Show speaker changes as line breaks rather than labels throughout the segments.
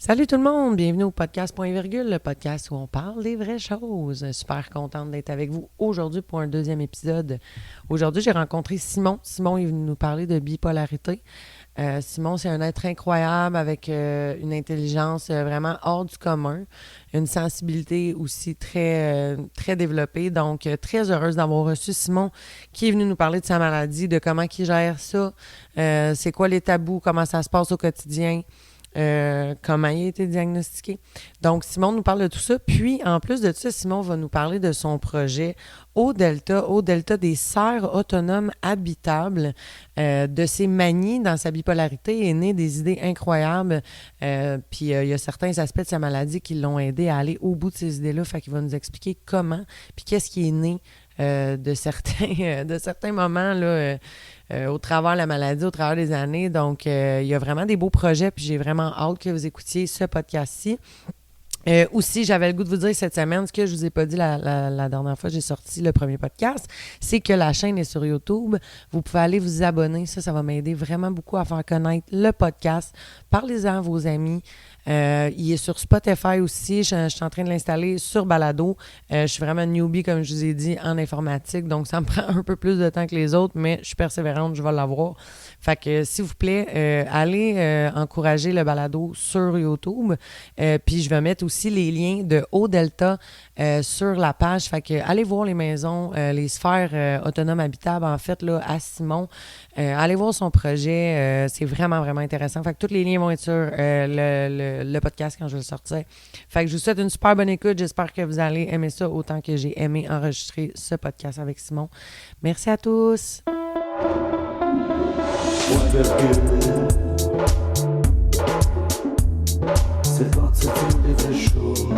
Salut tout le monde, bienvenue au podcast Point Virgule, le podcast où on parle des vraies choses. Super contente d'être avec vous aujourd'hui pour un deuxième épisode. Aujourd'hui, j'ai rencontré Simon. Simon est venu nous parler de bipolarité. Simon, c'est un être incroyable avec une intelligence vraiment hors du commun, une sensibilité aussi très développée. Donc, très heureuse d'avoir reçu Simon qui est venu nous parler de sa maladie, de comment il gère ça, c'est quoi les tabous, comment ça se passe au quotidien. Comment il a été diagnostiqué. Donc, Simon nous parle de tout ça. Puis, en plus de ça, Simon va nous parler de son projet Au-Delta des serres autonomes habitables. De ses manies dans sa bipolarité est né des idées incroyables. Puis, il y a certains aspects de sa maladie qui l'ont aidé à aller au bout de ces idées-là. Fait qu'il va nous expliquer comment, puis qu'est-ce qui est né de certains moments là, au travers de la maladie, au travers des années. Donc, il y a vraiment des beaux projets, puis j'ai vraiment hâte que vous écoutiez ce podcast-ci. Aussi, j'avais le goût de vous dire cette semaine, ce que je vous ai pas dit la dernière fois, j'ai sorti le premier podcast, c'est que la chaîne est sur YouTube. Vous pouvez aller vous abonner. Ça va m'aider vraiment beaucoup à faire connaître le podcast. Parlez-en à vos amis. Il est sur Spotify aussi. Je suis en train de l'installer sur Balado. Je suis vraiment newbie, comme je vous ai dit, en informatique. Donc, ça me prend un peu plus de temps que les autres, mais je suis persévérante, je vais l'avoir. Fait que, s'il vous plaît, allez encourager le Balado sur YouTube. Puis, je vais mettre aussi les liens de Haut-Delta sur la page. Fait que, allez voir les maisons, les sphères autonomes habitables, en fait, là, à Simon. Allez voir son projet. C'est vraiment, vraiment intéressant. Fait que tous les liens vont être sur le podcast quand je vais le sortir. Fait que je vous souhaite une super bonne écoute. J'espère que vous allez aimer ça autant que j'ai aimé enregistrer ce podcast avec Simon. Merci à tous. C'est parti de des vraies choses.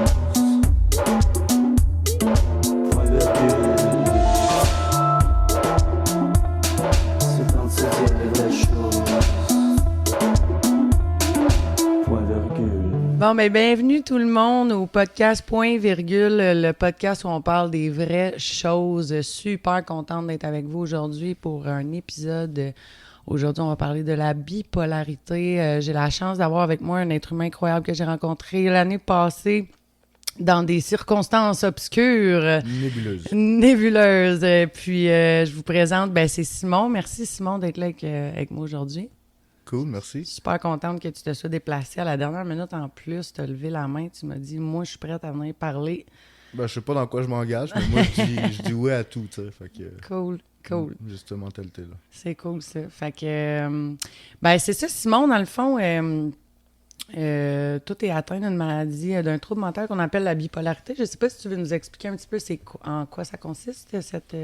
C'est parti de des vraies choses. Bon, ben bienvenue tout le monde au podcast Point Virgule, le podcast où on parle des vraies choses. Super contente d'être avec vous aujourd'hui pour un épisode. Aujourd'hui, on va parler de la bipolarité. J'ai la chance d'avoir avec moi un être humain incroyable que j'ai rencontré l'année passée dans des circonstances obscures. Nébuleuses. Puis, je vous présente, c'est Simon. Merci, Simon, d'être là avec moi aujourd'hui.
Cool, merci.
Super contente que tu te sois déplacé à la dernière minute en plus. Tu as levé la main, tu m'as dit « Moi, je suis prête à venir parler. »
Je sais pas dans quoi je m'engage, mais moi, je dis oui à tout, tu sais. Fait que,
Cool.
J'ai cette mentalité-là.
C'est cool, ça. Fait que, c'est ça, Simon, dans le fond, toi, est atteint d'une maladie, d'un trouble mental qu'on appelle la bipolarité. Je sais pas si tu veux nous expliquer un petit peu en quoi ça consiste, cette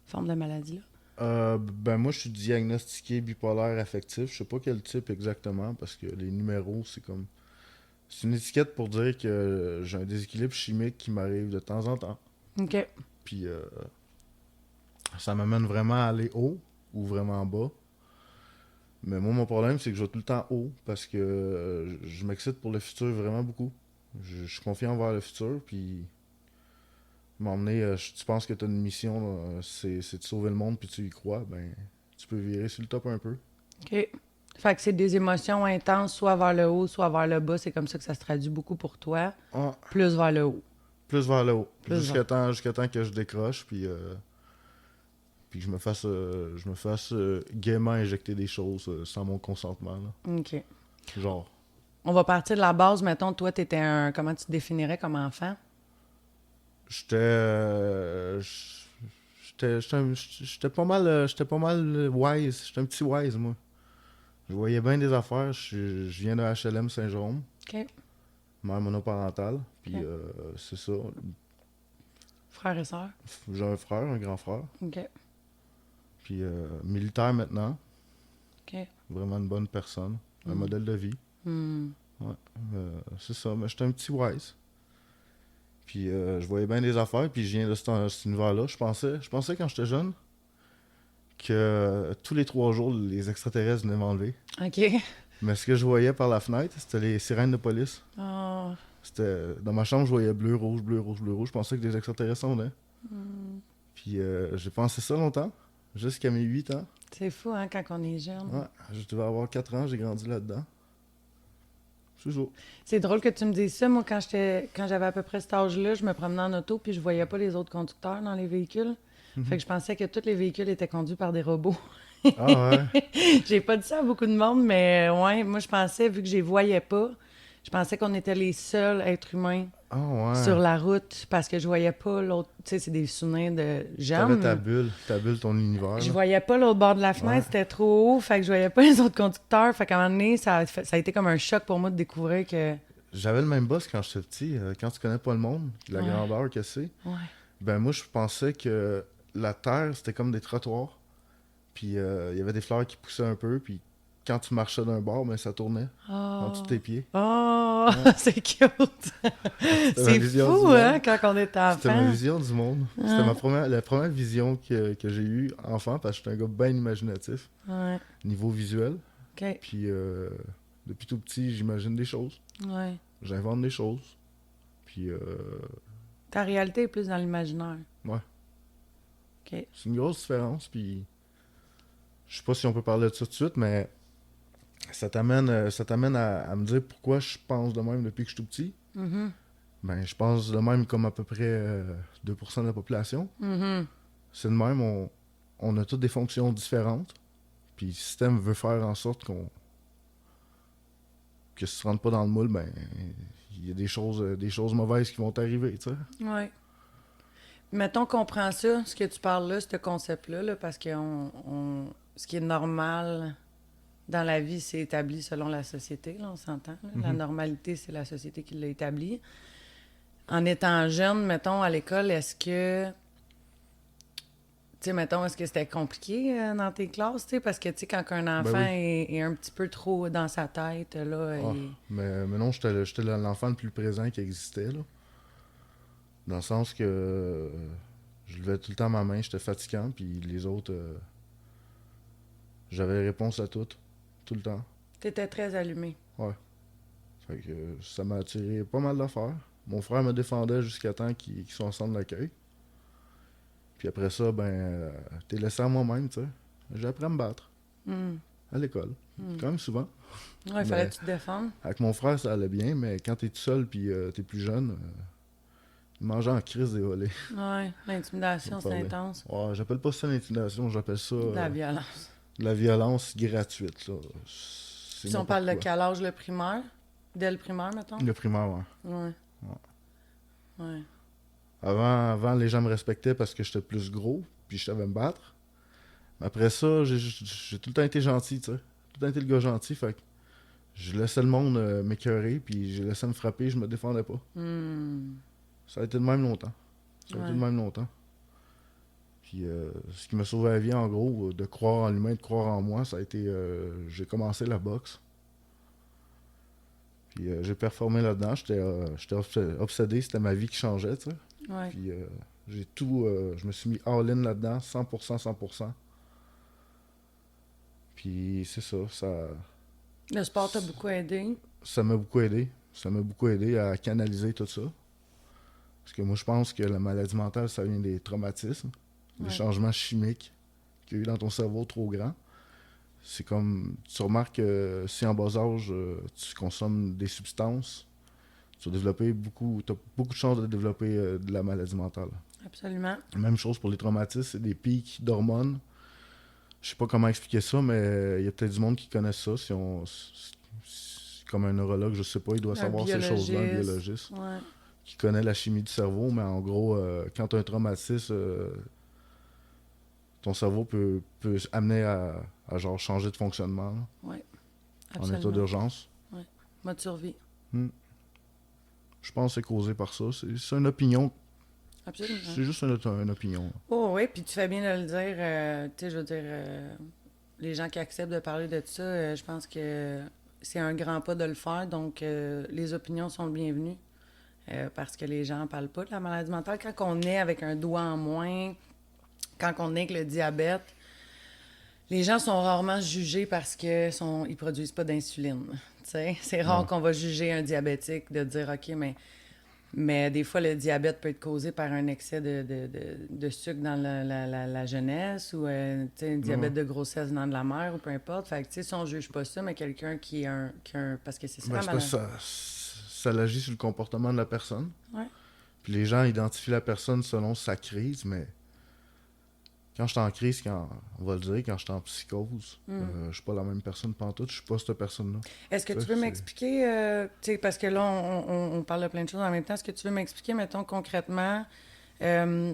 forme de maladie-là.
Moi, je suis diagnostiqué bipolaire affectif. Je sais pas quel type exactement, parce que les numéros, c'est comme... C'est une étiquette pour dire que j'ai un déséquilibre chimique qui m'arrive de temps en temps.
OK.
Puis, ça m'amène vraiment à aller haut ou vraiment bas. Mais moi, mon problème, c'est que je vais tout le temps haut, parce que je m'excite pour le futur vraiment beaucoup. Je suis confiant envers le futur, puis... M'emmener, tu penses que tu as une mission, c'est de sauver le monde, puis tu y crois, tu peux virer sur le top un peu.
OK. Fait que c'est des émotions intenses, soit vers le haut, soit vers le bas. C'est comme ça que ça se traduit beaucoup pour toi.
Ah,
Plus vers le haut.
plus vers le haut.
Jusqu'à
temps que je décroche, puis que je me fasse gaiement injecter des choses sans mon consentement. Là.
OK.
Genre.
On va partir de la base. Mettons, toi, t'étais comment tu te définirais comme enfant?
J'étais pas mal wise. J'étais un petit wise, moi. Je voyais bien des affaires. Je viens de HLM Saint-Jérôme.
OK.
Mère monoparentale. Puis
Okay.
c'est ça.
Frère et sœur?
J'ai un frère, un grand frère.
OK.
Puis militaire maintenant.
OK.
Vraiment une bonne personne. Un modèle de vie. Ouais. C'est ça. Mais j'étais un petit wise. Puis je voyais bien des affaires, puis je viens de cet univers-là. Je pensais quand j'étais jeune que tous les 3 jours, les extraterrestres venaient m'enlever.
OK.
Mais ce que je voyais par la fenêtre, c'était les sirènes de police.
Oh.
C'était dans ma chambre, je voyais bleu, rouge, bleu, rouge, bleu, rouge. Je pensais que des extraterrestres s'en venaient. Puis j'ai pensé ça longtemps, jusqu'à mes 8 ans.
C'est fou, hein, quand on est jeune.
Ouais, je devais avoir 4 ans, j'ai grandi là-dedans. C'est ça.
C'est drôle que tu me dises ça. Moi, quand j'avais à peu près cet âge-là, je me promenais en auto puis je voyais pas les autres conducteurs dans les véhicules. Fait que je pensais que tous les véhicules étaient conduits par des robots.
Ah ouais?
J'ai pas dit ça à beaucoup de monde, mais ouais, moi, je pensais, vu que je les voyais pas, je pensais qu'on était les seuls êtres humains
Ah ouais.
sur la route parce que je voyais pas l'autre. Tu sais, c'est des souvenirs de
T'avais
jeunes.
ta bulle, ton univers,
Je
là.
voyais pas l'autre bord de la fenêtre,
Ouais.
c'était trop haut, fait que je voyais pas les autres conducteurs. Fait qu'à un moment donné, ça a été comme un choc pour moi de découvrir que.
J'avais le même boss quand j'étais petit. Quand tu connais pas le monde, la
Ouais.
grandeur que c'est,
Ouais.
ben moi, je pensais que la terre, c'était comme des trottoirs. Puis il y avait des fleurs qui poussaient un peu, puis quand tu marchais d'un bord, ben ça tournait en dessous de tes pieds.
Oh,
Ouais.
c'est cute!
C'était ma
C'est
vision
fou,
du
hein,
monde.
quand on est
C'était ma
enfant.
vision du monde. C'était la première vision que j'ai eue enfant, parce que j'étais un gars bien imaginatif,
Ouais,
niveau visuel.
OK,
Puis depuis tout petit, j'imagine des choses.
ouais.
J'invente des choses. Puis
Ta réalité est plus dans l'imaginaire.
ouais,
OK.
c'est une grosse différence. Puis je sais pas si on peut parler de ça tout de suite, mais ça t'amène à me dire pourquoi je pense de même depuis que je suis tout petit.
Mhm,
Ben, je pense de même comme à peu près 2% de la population.
mhm.
C'est de même, on a toutes des fonctions différentes. Puis le système veut faire en sorte que si tu rentres pas dans le moule, ben il y a des choses mauvaises qui vont t'arriver, tu sais.
Ouais. Mettons qu'on prend ça, ce que tu parles là, ce concept-là, là, parce que ce qui est normal dans la vie, c'est établi selon la société, là, on s'entend. Là. La
Mhm.
normalité, c'est la société qui l'a établi. En étant jeune, mettons, à l'école, est-ce que... Tu sais, mettons, est-ce que c'était compliqué dans tes classes, tu sais? Parce que, tu sais, quand un enfant
Ben oui.
est un petit peu trop dans sa tête, là,
Ah, mais non, j'étais l'enfant le plus présent qui existait, là. Dans le sens que je levais tout le temps ma main, j'étais fatigant, puis les autres, j'avais réponse à toutes, tout le temps.
t'étais très allumé.
Ouais. Fait que ça m'a attiré pas mal d'affaires. Mon frère me défendait jusqu'à temps qu'il soit en centre d'accueil. Puis après ça, ben, t'es laissé à moi-même, tu sais. J'ai appris à me battre
Hmm.
à l'école.
Hmm.
Quand même souvent.
Ouais, il fallait
Mais
que tu te défendes.
avec mon frère, ça allait bien, mais quand t'es tout seul puis t'es plus jeune, il mangeait en crise des volets.
Ouais, l'intimidation, c'est
Parler.
intense.
Ouais, j'appelle pas ça l'intimidation, j'appelle ça
De la violence.
de la violence gratuite, là. C'est
Si on parle de
n'importe quoi.
quel âge, le primaire? Dès le primaire, mettons?
Le primaire, ouais.
Ouais. Ouais.
Avant, les gens me respectaient parce que j'étais plus gros, puis je savais me battre. Mais après ça, j'ai tout le temps été gentil, tu sais. Tout le temps été le gars gentil, fait que je laissais le monde m'écœurer, puis je laissais me frapper, je me défendais pas.
Hmm.
Ça a été le même longtemps. Ça a été
Ouais.
le même longtemps. Puis ce qui m'a sauvé la vie, en gros, de croire en l'humain, de croire en moi, ça a été... j'ai commencé la boxe. Puis j'ai performé là-dedans. J'étais obsédé, c'était ma vie qui changeait, tu sais.
Ouais.
Puis j'ai tout... je me suis mis all-in là-dedans, 100%, 100%. Puis c'est ça,
Le sport t'a beaucoup aidé.
ça m'a beaucoup aidé. Ça m'a beaucoup aidé à canaliser tout ça. Parce que moi, je pense que la maladie mentale, ça vient des traumatismes, des
Ouais.
changements chimiques qu'il y a eu dans ton cerveau trop grands. C'est comme, tu remarques que si en bas âge, tu consommes des substances, tu vas développer t'as beaucoup de chances de développer de la maladie mentale.
Absolument.
Même chose pour les traumatismes, c'est des pics d'hormones. Je sais pas comment expliquer ça, mais il y a peut-être du monde qui connaît ça. Comme un neurologue, je sais pas, il doit
Un
savoir ces choses-là, un
biologiste.
biologiste,
Ouais.
qui connaît la chimie du cerveau, mais en gros, quand tu as un traumatisme, ton cerveau peut amener à genre changer de fonctionnement là,
Ouais.
en
Absolument.
état d'urgence.
Mode survie.
Je pense que c'est causé par ça. C'est une opinion.
Absolument.
C'est juste une opinion.
Oh oui, puis tu fais bien de le dire. Tu sais, je veux dire, les gens qui acceptent de parler de ça, je pense que c'est un grand pas de le faire. Donc, les opinions sont bienvenues parce que les gens ne parlent pas de la maladie mentale. Quand on est avec un doigt en moins, quand on est avec le diabète, les gens sont rarement jugés parce qu'ils ne produisent pas d'insuline. Tu sais, c'est rare
Ouais.
qu'on va juger un diabétique de dire, OK, mais Mais des fois, le diabète peut être causé par un excès de sucre dans la jeunesse ou tu sais, un diabète de grossesse dans de la mère ou peu importe. Fait que, tu sais, si on juge pas ça, mais quelqu'un qui a un... Parce que c'est ça,
Ben,
la
c'est parce
maladie.
que ça agit sur le comportement de la personne.
Ouais.
Puis les gens identifient la personne selon sa crise, mais quand je suis en crise, on va le dire, quand je suis en psychose, je suis pas la même personne pantoute, je suis pas cette personne-là.
Est-ce que
Tu
tu
sais,
veux m'expliquer, tu sais, parce que là, on parle de plein de choses en même temps, est-ce que tu veux m'expliquer, mettons, concrètement, euh,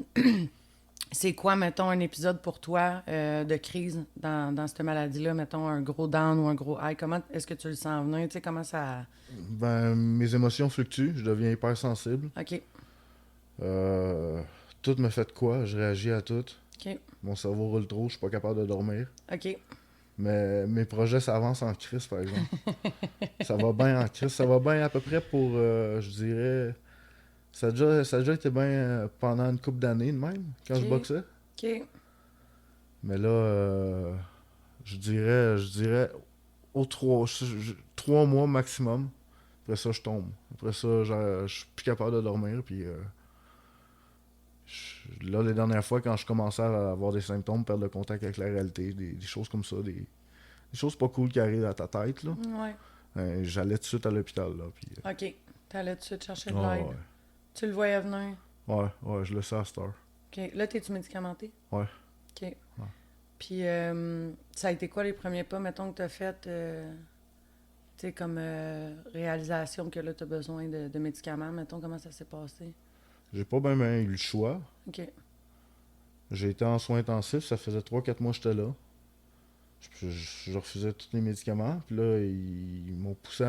c'est quoi, mettons, un épisode pour toi de crise dans cette maladie-là, mettons, un gros down ou un gros high, comment est-ce que tu le sens venir, tu sais, comment ça...
Ben, mes émotions fluctuent, je deviens hypersensible.
OK,
Euh, tout me fait de quoi, je réagis à tout.
OK,
Mon cerveau roule trop, je suis pas capable de dormir.
OK,
Mais mes projets, ça avance en crise, par exemple. Ça va bien en crise. Ça va bien à peu près pour, je dirais... Ça a déjà été bien pendant une couple d'années de même, quand je
OK,
boxais.
OK,
Mais là, je dirais aux 3 mois maximum. Après ça, je tombe. Après ça, je suis plus capable de dormir. Puis là, les dernières fois, quand je commençais à avoir des symptômes, perdre le contact avec la réalité, des choses comme ça, des choses pas cool qui arrivent à ta tête, là,
ouais,
j'allais tout de suite à l'hôpital. Là, puis,
OK. T'allais tout de suite chercher de l'aide.
ouais,
Tu le voyais venir.
ouais, je le sais à cette heure.
OK. Là, t'es-tu médicamenté?
Ouais.
OK. Puis, ça a été quoi les premiers pas, mettons, que t'as fait, tu sais, comme réalisation que là, t'as besoin de médicaments, mettons, comment ça s'est passé?
J'ai pas bien eu le choix.
OK.
J'ai été en soins intensifs, ça faisait 3-4 mois que j'étais là. Je refusais tous les médicaments. Puis là, ils m'ont poussé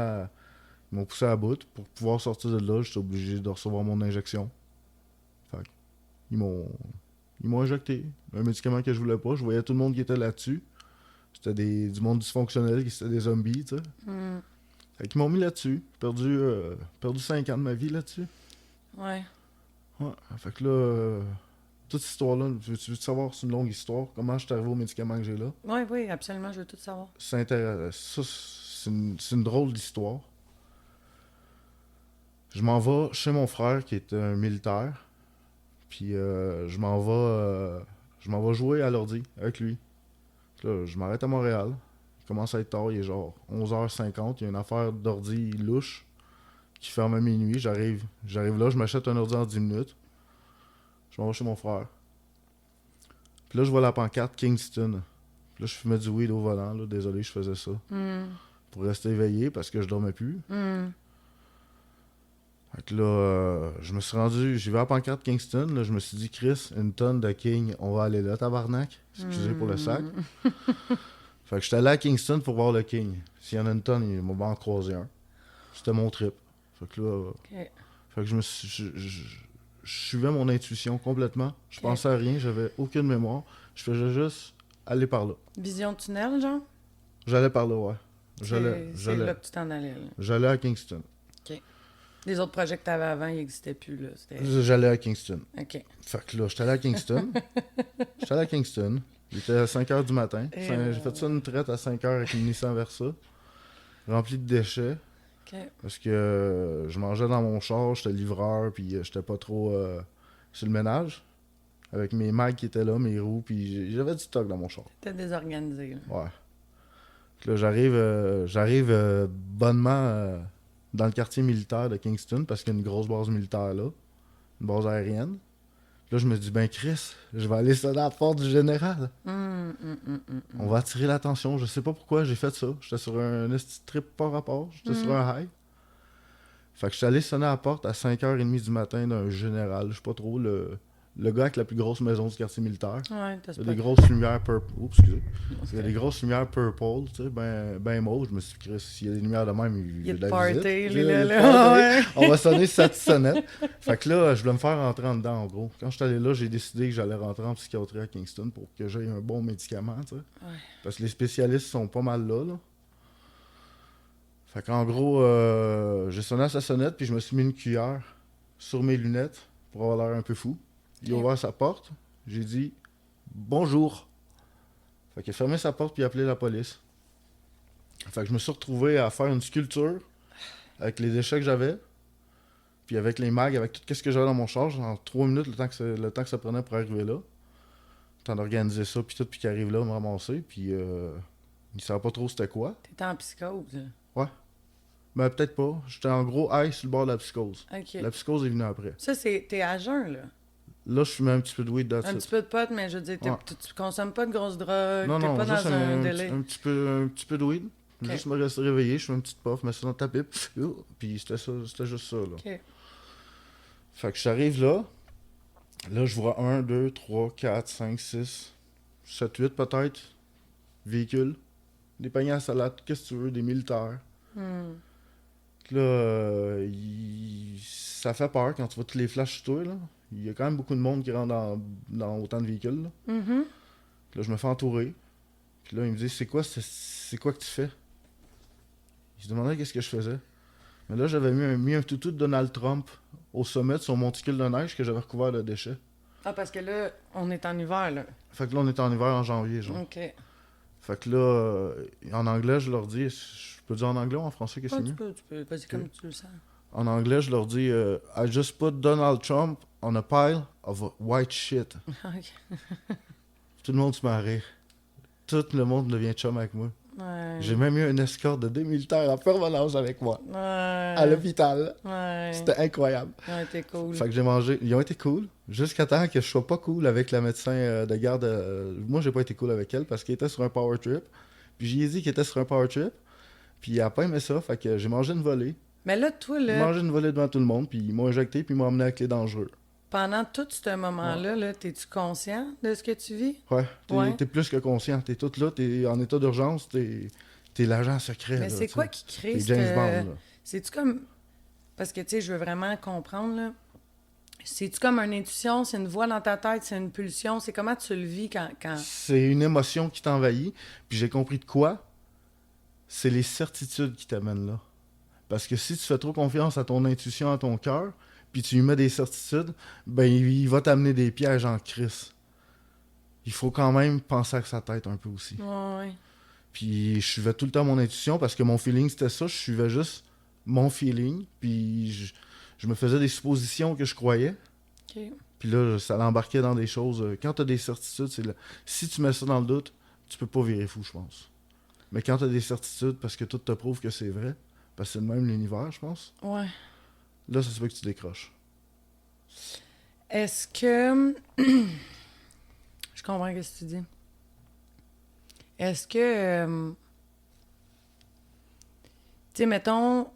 à bout. Pour pouvoir sortir de là, j'étais obligé de recevoir mon injection. Fait que, ils m'ont injecté un médicament que je voulais pas. Je voyais tout le monde qui était là-dessus. C'était du monde dysfonctionnel, c'était des zombies, tu sais.
Hmm.
Fait qu'ils m'ont mis là-dessus. Perdu 5 ans de ma vie là-dessus.
Ouais.
Ouais. Fait que là, toute cette histoire-là, tu veux savoir, c'est une longue histoire, comment je suis arrivé aux médicaments que j'ai là.
Oui, oui, absolument, je veux tout savoir.
C'est une drôle d'histoire. Je m'en vais chez mon frère qui est un militaire. Puis je m'en vais jouer à l'ordi avec lui. Puis là, je m'arrête à Montréal. Il commence à être tard, il est genre 11h50. Il y a une affaire d'ordi louche qui ferme à minuit. J'arrive là, je m'achète un ordi en 10 minutes. Je m'en vais chez mon frère. Puis là, je vois la pancarte Kingston. Puis là, je fumais du weed au volant. Là. Désolé, je faisais ça. Pour rester éveillé parce que je dormais plus. Fait que là, je me suis rendu, j'y vais à la pancarte Kingston, là, je me suis dit, Chris, une tonne de King, on va aller là, tabarnak. Excusez pour le sac. Fait que j'étais allé à Kingston pour voir le King. S'il y en a une tonne, il m'a en croisé un. C'était mon trip. Fait que là,
OK.
fait que je suivais mon intuition complètement. Je pensais à rien, j'avais aucune mémoire. Je faisais juste aller par là.
Vision de tunnel, genre?
J'allais par là, ouais.
C'est là que tu t'en allais, là.
J'allais à Kingston.
OK. Les autres projets que tu avais avant, ils n'existaient plus, là.
J'allais à Kingston.
OK.
Fait que là, j'étais allé à Kingston. Il était à 5h du matin. J'ai fait ça une traite à 5h avec une Nissan Versa. Rempli de déchets.
OK.
Parce que je mangeais dans mon char, j'étais livreur, puis j'étais pas trop sur le ménage. Avec mes mags qui étaient là, mes roues, puis j'avais du stock dans mon char.
T'étais désorganisé, là.
Ouais. Puis là, j'arrive bonnement dans le quartier militaire de Kingston, parce qu'il y a une grosse base militaire là, une base aérienne. Là, je me dis, ben Chris, je vais aller sonner à la porte du général. On va attirer l'attention. Je sais pas pourquoi j'ai fait ça. J'étais sur un esti trip pas rapport. J'étais sur un high. Fait que je suis allé sonner à la porte à 5h30 du matin d'un général. Je sais pas trop, le gars avec la plus grosse maison du quartier militaire.
Ouais, t'as
Il y a des grosses lumières purple. Oups, excusez. Il y a des grosses lumières purple, tu sais, ben mauve. Je me suis dit, Chris, s'il y a des lumières de même, il y a de la
party,
visite.
lui,
Il y a
là,
le party.
ouais.
On va sonner cette sonnette. Fait que là, je voulais me faire rentrer en dedans, en gros. Quand je suis allé là, j'ai décidé que j'allais rentrer en psychiatrie à Kingston pour que j'aie un bon médicament, tu sais.
Ouais.
Parce que les spécialistes sont pas mal là. Fait qu'en gros, j'ai sonné à sa sonnette, puis je me suis mis une cuillère sur mes lunettes pour avoir l'air un peu fou. Il a ouvert sa porte. J'ai dit bonjour. Fait qu'il a fermé sa porte puis il a appelé la police. Fait que je me suis retrouvé à faire une sculpture avec les déchets que j'avais. Puis avec les mags, avec tout ce que j'avais dans mon char, en 3 minutes, le temps que ça prenait pour arriver là. Le temps d'organiser ça, puis tout, puis qu'il arrive là, me ramasser. Puis il savait pas trop c'était quoi.
T'étais en psychose.
Ouais. Mais peut-être pas. J'étais en gros high sur le bord de la psychose.
OK.
La psychose est venue après.
Ça, t'es à jeun, là.
Là, je fumais un petit peu de weed
Un
là-dessus.
petit peu de pot, mais je veux dire,
Ouais.
tu consommes pas de grosses drogues,
Non,
t'es
non,
pas
juste
dans un délai.
un petit peu de weed.
Ok.
Juste me rester réveillé, je fais une petite puff, mets ça dans ta pipe. Puis c'était ça, c'était juste ça, là.
OK.
Fait que j'arrive là. Là, je vois 1, 2, 3, 4, 5, 6, 7, 8 peut-être véhicules. Des paniers à salade, qu'est-ce que tu veux, des militaires.
Hmm.
Là, ça fait peur quand tu vois tous les flashs sur toi, là. Il y a quand même beaucoup de monde qui rentre dans autant de véhicules, là.
Mhm.
Là, je me fais entourer. Puis là, il me dit, c'est quoi que tu fais? Il se demandait qu'est-ce que je faisais. Mais là, j'avais mis un toutou de Donald Trump au sommet de son monticule de neige que j'avais recouvert de déchets.
Ah, parce que là, on est en hiver, là.
Fait que là, on est en hiver, en janvier, genre.
OK.
Fait que là, en anglais, je leur dis, je peux dire en anglais ou en français, qu'est-ce que
Ah,
c'est mieux?
tu peux. Vas-y, comme tu le sens.
En anglais, je leur dis, I just put Donald Trump on a pile of white shit.
OK.
Tout le monde se met à rire. Tout le monde devient chum avec moi.
Ouais.
J'ai même eu une escorte de 2 militaires en permanence avec moi.
Ouais.
À l'hôpital.
Ouais.
C'était incroyable.
Ouais, t'es cool.
Fait que j'ai mangé. Ils ont été cool. Jusqu'à temps que je sois pas cool avec la médecin de garde. Moi, j'ai pas été cool avec elle parce qu'elle était sur un power trip. Puis j'y ai dit qu'elle était sur un power trip. Puis elle a pas aimé ça. Fait que j'ai mangé une volée.
Mais là, toi,
J'ai
là,
mangé une volée devant tout le monde. Puis ils m'ont injecté. Puis ils m'ont emmené avec les dangereux.
pendant tout ce moment-là, là, t'es-tu conscient de ce que tu vis?
Ouais.
Ouais.
T'es plus que conscient. T'es tout là. T'es en état d'urgence. T'es l'agent secret.
Mais
là,
c'est
tu
quoi
sais.
qui crée
T'es
ce...
James Bond. Là.
C'est-tu comme... Parce que, tu sais, je veux vraiment comprendre, là. C'est-tu comme une intuition? C'est une voix dans ta tête? C'est une pulsion? C'est comment tu le vis quand...
C'est une émotion qui t'envahit. Puis j'ai compris de quoi. C'est les certitudes qui t'amènent là. Parce que si tu fais trop confiance à ton intuition, à ton cœur, puis tu lui mets des certitudes, ben il va t'amener des pièges en crise. Il faut quand même penser à sa tête un peu aussi.
Ouais.
Puis je suivais tout le temps mon intuition parce que mon feeling c'était ça. Je suivais juste mon feeling. Puis je me faisais des suppositions que je croyais.
OK.
Puis là, ça l'embarquait dans des choses. Quand tu as des certitudes, si tu mets ça dans le doute, tu peux pas virer fou, je pense. Mais quand tu as des certitudes, parce que tout te prouve que c'est vrai, parce que c'est le même l'univers, je pense,
Ouais.
là, ça se peut que tu décroches.
Est-ce que... Je comprends ce que tu dis. Est-ce que... tu sais, mettons...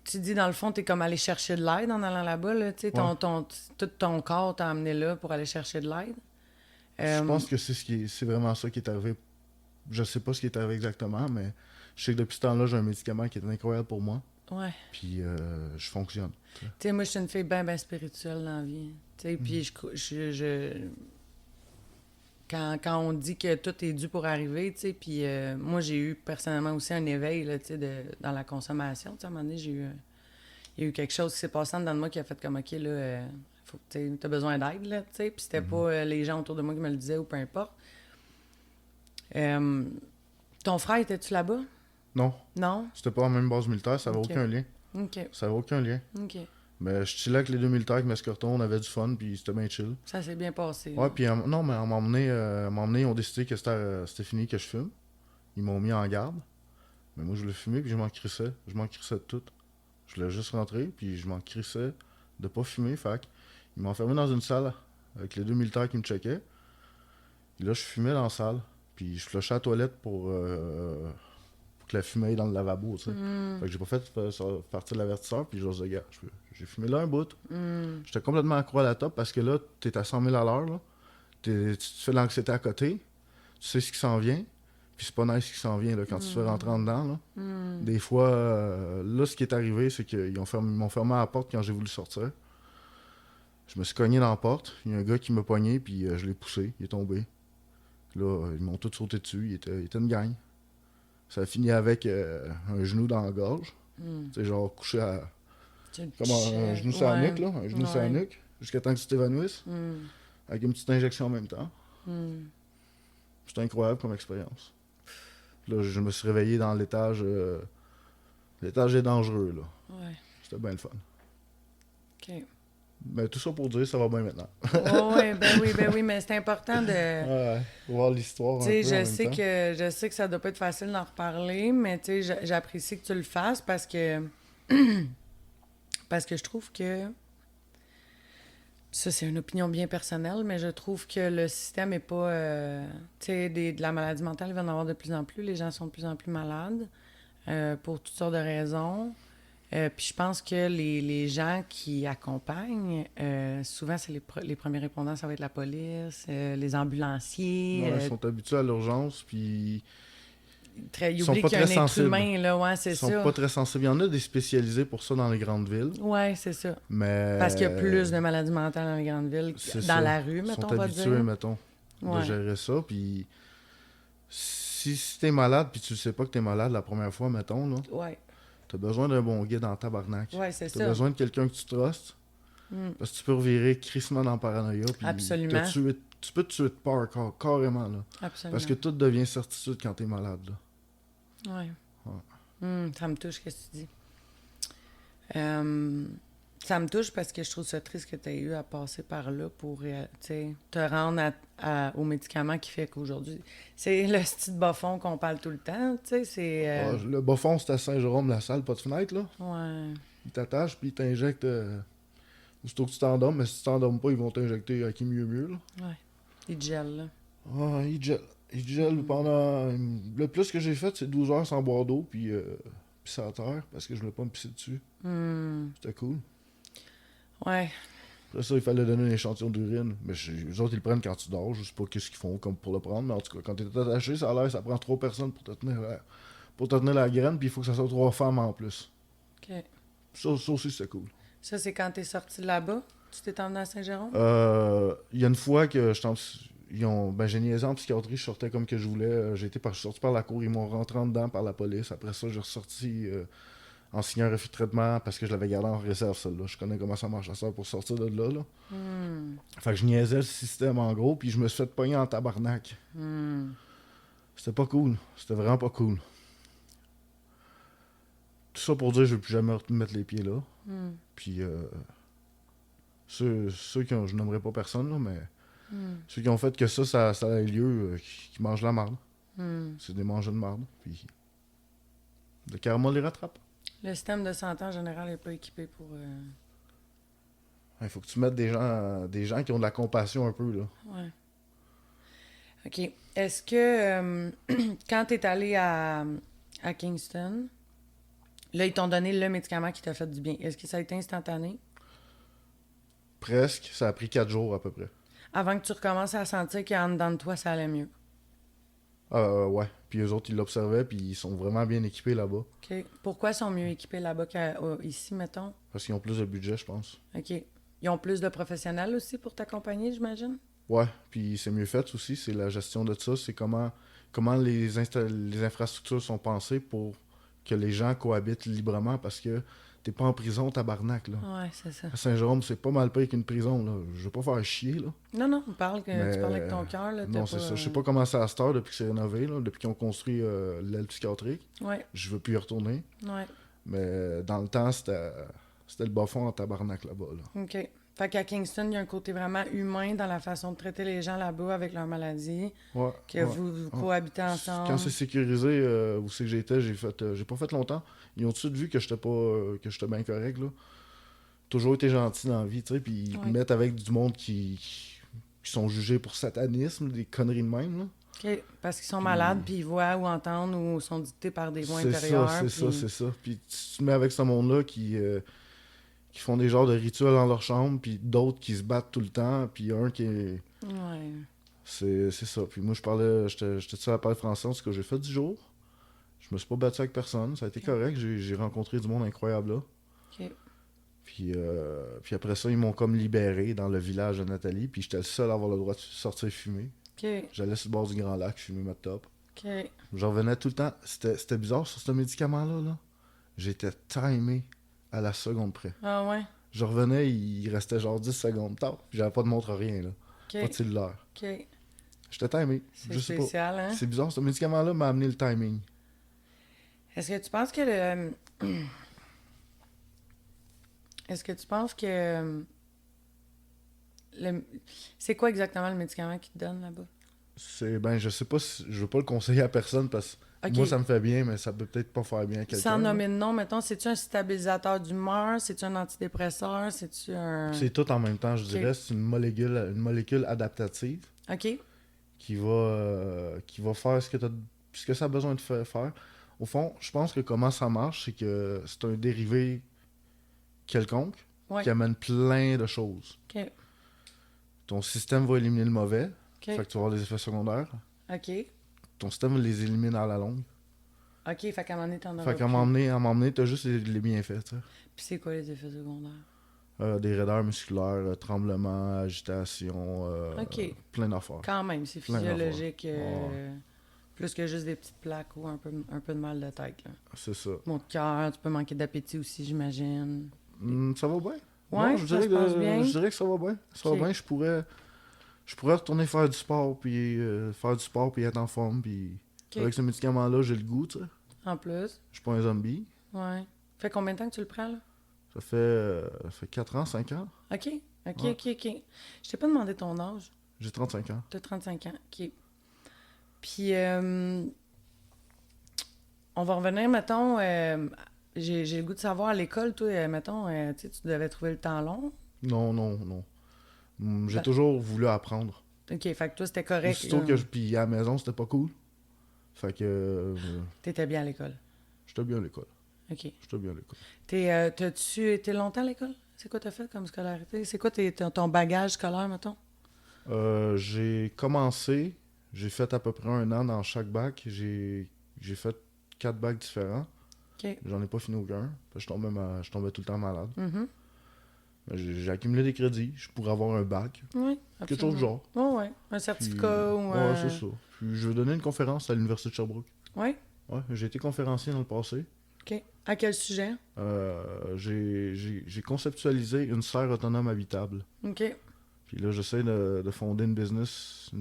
Tu dis, dans le fond, t'es comme allé chercher de l'aide en allant là-bas, là, tu sais,
Ouais.
tout ton corps t'a amené là pour aller chercher de l'aide.
Je pense que c'est vraiment ça qui est arrivé. Je sais pas ce qui est arrivé exactement, mais je sais que depuis ce temps-là, j'ai un médicament qui est incroyable pour moi.
Ouais.
Puis je fonctionne.
Tu sais, moi, je suis une fille bien spirituelle dans la vie. Tu sais, puis quand on dit que tout est dû pour arriver, tu sais, puis moi, j'ai eu personnellement aussi un éveil, là, tu sais, dans la consommation. Tu sais, à un moment donné, il y a eu quelque chose qui s'est passé en dedans de moi qui a fait comme, OK, là, faut que tu as besoin d'aide, là, tu sais, puis c'était pas les gens autour de moi qui me le disaient ou peu importe. Ton frère, étais-tu là-bas?
Non,
Non?
c'était pas en même base militaire, ça avait
Ok.
aucun lien.
OK.
Ça avait aucun lien.
OK.
Mais je chillais avec les 2 militaires qui m'escortaient, on avait du fun, puis c'était bien chill.
Ça s'est bien passé.
Ouais,
là.
puis non, mais on m'a emmené, ils ont décidé que c'était fini que je fume. Ils m'ont mis en garde. Mais moi, je voulais fumer, puis je m'en crissais. Je m'en crissais de tout. Je voulais juste rentrer, puis je m'en crissais de pas fumer. Fait ils m'ont enfermé dans une salle avec les 2 militaires qui me checkaient. Et là, je fumais dans la salle. Puis je flushais à la toilette pour que la fumée aille dans le lavabo, tu sais. Fait que j'ai pas fait partir de l'avertisseur, puis j'ose gars. J'ai fumé là un bout. J'étais complètement accro à la top parce que là, t'es à 100 000 à l'heure, là. Tu te fais l'anxiété à côté. Tu sais ce qui s'en vient. Puis c'est pas nice ce qui s'en vient, là, quand tu te fais rentrer en dedans, là. Des fois, là, ce qui est arrivé, c'est qu'ils m'ont fermé à la porte quand j'ai voulu sortir. Je me suis cogné dans la porte. Il y a un gars qui m'a pogné, puis je l'ai poussé. Il est tombé. Là, ils m'ont tous sauté dessus. Il était une gang. Ça a fini avec un genou dans la gorge. Tu sais, genre couché à... Comme un genou sur la nuque, là. Un genou sur la nuque. Jusqu'à temps que tu t'évanouisses. Avec une petite injection en même temps. C'était incroyable comme expérience. Là, je me suis réveillé dans l'étage... l'étage est dangereux, là.
Ouais.
C'était bien le fun.
OK.
Mais tout ça pour dire, ça va bien maintenant.
Oh, ouais, ben oui, mais c'est important de...
Ouais, voir l'histoire un
Tu sais,
peu en même temps.
je sais que ça doit pas être facile d'en reparler, mais tu sais, j'apprécie que tu le fasses parce que je trouve que ça, c'est une opinion bien personnelle, mais je trouve que le système est pas... tu sais, de la maladie mentale, il va en avoir de plus en plus. Les gens sont de plus en plus malades pour toutes sortes de raisons. Puis je pense que les gens qui accompagnent, souvent, c'est les premiers répondants, ça va être la police, les ambulanciers.
Ouais, ils sont habitués à l'urgence, puis
Ils
ils sont
oublient
pas
qu'il y a
très
un être
sensibles.
humain, là, ouais,
Ils
c'est
sont
ça.
pas très sensibles. Il y en a des spécialisés pour ça dans les grandes villes,
Ouais, c'est ça. Parce qu'il y a
mais
plus de maladies mentales dans les grandes villes,
c'est
dans
ça.
la rue,
Ils
mettons,
sont
on va
habitués,
dire.
mettons, de
Ouais,
gérer ça, puis si t'es malade, puis tu sais pas que t'es malade la première fois, mettons, là,
ouais,
t'as besoin d'un bon guide en tabarnak.
ouais, c'est
T'as
ça.
besoin de quelqu'un que tu trustes,
Mm,
parce que tu peux revirer crissement dans la paranoïa, puis
absolument,
tu peux te tuer de peur, carrément, là. Parce que
absolument.
tout devient certitude quand t'es malade, là.
Ouais.
Ouais.
Ça me touche, qu'est-ce que tu dis. Euh, Ça me touche parce que je trouve ça triste que tu aies eu à passer par là pour tu sais, te rendre aux médicaments qui fait qu'aujourd'hui. C'est le style bas fond qu'on parle tout le temps, tu sais, c'est.
Ah, le bas fond, c'est à Saint-Jérôme-la-Salle, pas de fenêtre, là.
Ouais,
Ils t'attachent, puis ils t'injectent aussitôt que tu t'endormes, mais si tu t'endormes pas, ils vont t'injecter à qui mieux, là.
ouais. Il gèle, là.
Ah, ils gèlent. Ils gèlent pendant... Le plus que j'ai fait, c'est 12 heures sans boire d'eau, puis pisser à terre, parce que je voulais pas me pisser dessus.
Hmm.
C'était cool.
Ouais,
Après ça, il fallait donner un échantillon d'urine. Mais les autres, ils le prennent quand tu dors. Je sais pas qu'est-ce qu'ils font comme pour le prendre, mais en tout cas, quand t'es attaché, ça a l'air, ça prend 3 personnes pour te tenir la graine, puis il faut que ça soit 3 femmes en plus.
OK.
Ça aussi, c'était cool.
Ça, c'est quand t'es sorti de là-bas? Tu t'es emmené à Saint-Jérôme?
Il y a une fois que j'ai niaisé en psychiatrie, je sortais comme que je voulais. Je suis sorti par la cour, ils m'ont rentré en dedans par la police. Après ça, j'ai ressorti en signant un refus de traitement parce que je l'avais gardé en réserve, celle-là. Je connais comment ça marche à ça pour sortir de là, là.
Hmm.
Fait que je niaisais le système en gros, puis je me suis fait pogner en tabarnak.
Hmm.
C'était pas cool. C'était vraiment pas cool. Tout ça pour dire que je vais plus jamais mettre les pieds là.
Hmm.
Puis ceux qui ont, je n'aimerais pas personne, là, mais
Hmm.
ceux qui ont fait que ça ait lieu, qui mangent la marde.
Hmm.
C'est des mangeurs de marde. Puis le karma les rattrape.
Le système de santé en général n'est pas équipé pour.
Il faut que tu mettes des gens qui ont de la compassion un peu, là.
Ouais. OK. Est-ce que quand tu es allé à Kingston, là, ils t'ont donné le médicament qui t'a fait du bien. Est-ce que ça a été instantané?
Presque. Ça a pris 4 jours à peu près.
Avant que tu recommences à sentir qu'en dedans de toi, ça allait mieux.
Ouais. Puis eux autres, ils l'observaient, puis ils sont vraiment bien équipés là-bas.
OK. Pourquoi ils sont mieux équipés là-bas qu'ici, mettons?
Parce qu'ils ont plus de budget, je pense.
OK. Ils ont plus de professionnels aussi pour t'accompagner, j'imagine?
Ouais, puis c'est mieux fait aussi, c'est la gestion de ça, c'est comment les infrastructures sont pensées pour que les gens cohabitent librement, parce que t'es pas en prison, tabarnak, là.
Ouais, c'est ça.
À Saint-Jérôme, c'est pas mal pire qu'une prison, là. Je veux pas faire chier, là.
Non, tu parles
Mais,
avec ton cœur, là.
non, c'est ça. Je sais pas comment c'est à cette heure depuis que c'est rénové, là, depuis qu'ils ont construit l'aile psychiatrique.
Ouais,
Je veux plus y retourner.
ouais.
Mais dans le temps, c'était le bas fond en tabarnak là-bas, là.
OK. Fait qu'à Kingston, il y a un côté vraiment humain dans la façon de traiter les gens là-bas avec leur maladie,
Ouais,
que
ouais.
vous cohabitez ensemble.
Quand c'est sécurisé, où c'est que j'étais, j'ai pas fait longtemps. Ils ont tout de suite vu que j'étais pas que j'étais bien correct, là. Toujours été gentil dans la vie, tu sais, puis ils te
Ouais.
mettent avec du monde qui sont jugés pour satanisme, des conneries de même, là.
OK. Parce qu'ils sont
Puis-
malades, puis ils voient ou entendent ou sont dictés par des voix intérieures.
C'est ça. Puis tu te mets avec ce monde-là qui font des genres de rituels dans leur chambre, puis d'autres qui se battent tout le temps, puis un qui est...
Ouais.
C'est ça. Puis moi, j'étais seul à parler français, en tout cas, j'ai fait 10 jours. Je me suis pas battu avec personne, ça a été correct. J'ai rencontré du monde incroyable là.
OK.
Puis après ça, ils m'ont comme libéré dans le village de Nathalie, puis j'étais le seul à avoir le droit de sortir fumer.
OK.
J'allais sur le bord du Grand Lac, fumer ma top.
OK.
J'en revenais tout le temps. C'était bizarre sur ce médicament-là. Là. J'étais timé à la seconde près.
Ah ouais?
Je revenais, il restait genre 10 secondes tard. Puis j'avais pas de montre, rien. Là. Pas de
OK.
cellulaire.
OK.
J'étais timé.
C'est
Je sais pas.
spécial, hein?
C'est bizarre, ce médicament-là m'a amené le timing.
Est-ce que tu penses que Est-ce que tu penses que... C'est quoi exactement le médicament qu'ils te donnent là-bas?
Je sais pas si... Je veux pas le conseiller à personne parce que
OK.
moi, ça me fait bien, mais ça peut peut-être pas faire bien à
Sans
quelqu'un, là.
nommer de nom, mettons, c'est-tu un stabilisateur d'humeur? C'est-tu un antidépresseur? C'est-tu un...
C'est tout en même temps, je
OK.
dirais. C'est une molécule adaptative
OK.
qui va faire ce que ça a besoin de faire. Au fond, je pense que comment ça marche, c'est que c'est un dérivé quelconque
Ouais.
qui amène plein de choses.
OK.
Ton système va éliminer le mauvais, fait
OK.
que tu vas avoir des effets secondaires.
OK.
Ton système les élimine à la longue.
OK, fait qu'à un moment donné, t'en auras
Fait qu'à
plus.
un moment donné, t'as juste les bienfaits, tu sais.
Puis c'est quoi les effets secondaires?
Des raideurs musculaires, tremblements, agitation,
OK.
plein d'affaires.
Quand même, c'est
Plein d'affaires.
physiologique. Plus que juste des petites plaques ou un peu de mal de tête, là.
C'est ça.
Maux de cœur, tu peux manquer d'appétit aussi, j'imagine.
Ça va bien.
Ouais,
je
ça
dirais
se passe bien.
je dirais que ça va bien. Ça va
Ok.
bien, je pourrais retourner faire du sport, puis être en forme, puis
Ok.
avec ce médicament-là, j'ai le goût, tu sais.
En plus.
Je suis pas un zombie.
Ouais. Fait combien de temps que tu le prends, là?
Ça fait 4 ans, 5 ans.
OK. OK,
Ouais.
OK, OK. Je t'ai pas demandé ton âge.
J'ai 35 ans.
T'as 35 ans. OK. Puis, on va revenir, mettons, j'ai le goût de savoir, à l'école, toi, mettons, tu sais, tu devais trouver le temps long.
Non, non, non. J'ai
Ben,
toujours voulu apprendre.
OK, fait que toi, c'était correct.
Aussitôt que puis à la maison, c'était pas cool. Fait que
T'étais bien à l'école.
j'étais bien à l'école.
OK.
J'étais bien à l'école.
T'as-tu été longtemps à l'école? C'est quoi t'as fait comme scolarité? C'est quoi ton bagage scolaire, mettons?
J'ai commencé, j'ai fait à peu près 1 an dans chaque bac. J'ai fait 4 bacs différents.
OK.
J'en ai pas fini aucun. Parce que je tombais tout le temps malade.
Mhm.
Mais j'ai accumulé des crédits. Je pourrais avoir un bac.
Oui,
Quelque chose
absolument.
du genre.
Oh, ouais. Un
Puis,
certificat ou
ouais, c'est ça. Puis je vais donner une conférence à l'Université de Sherbrooke.
Oui?
Ouais, j'ai été conférencier dans le passé.
OK. À quel sujet?
J'ai conceptualisé une serre autonome habitable.
OK.
Puis là, j'essaie de fonder une business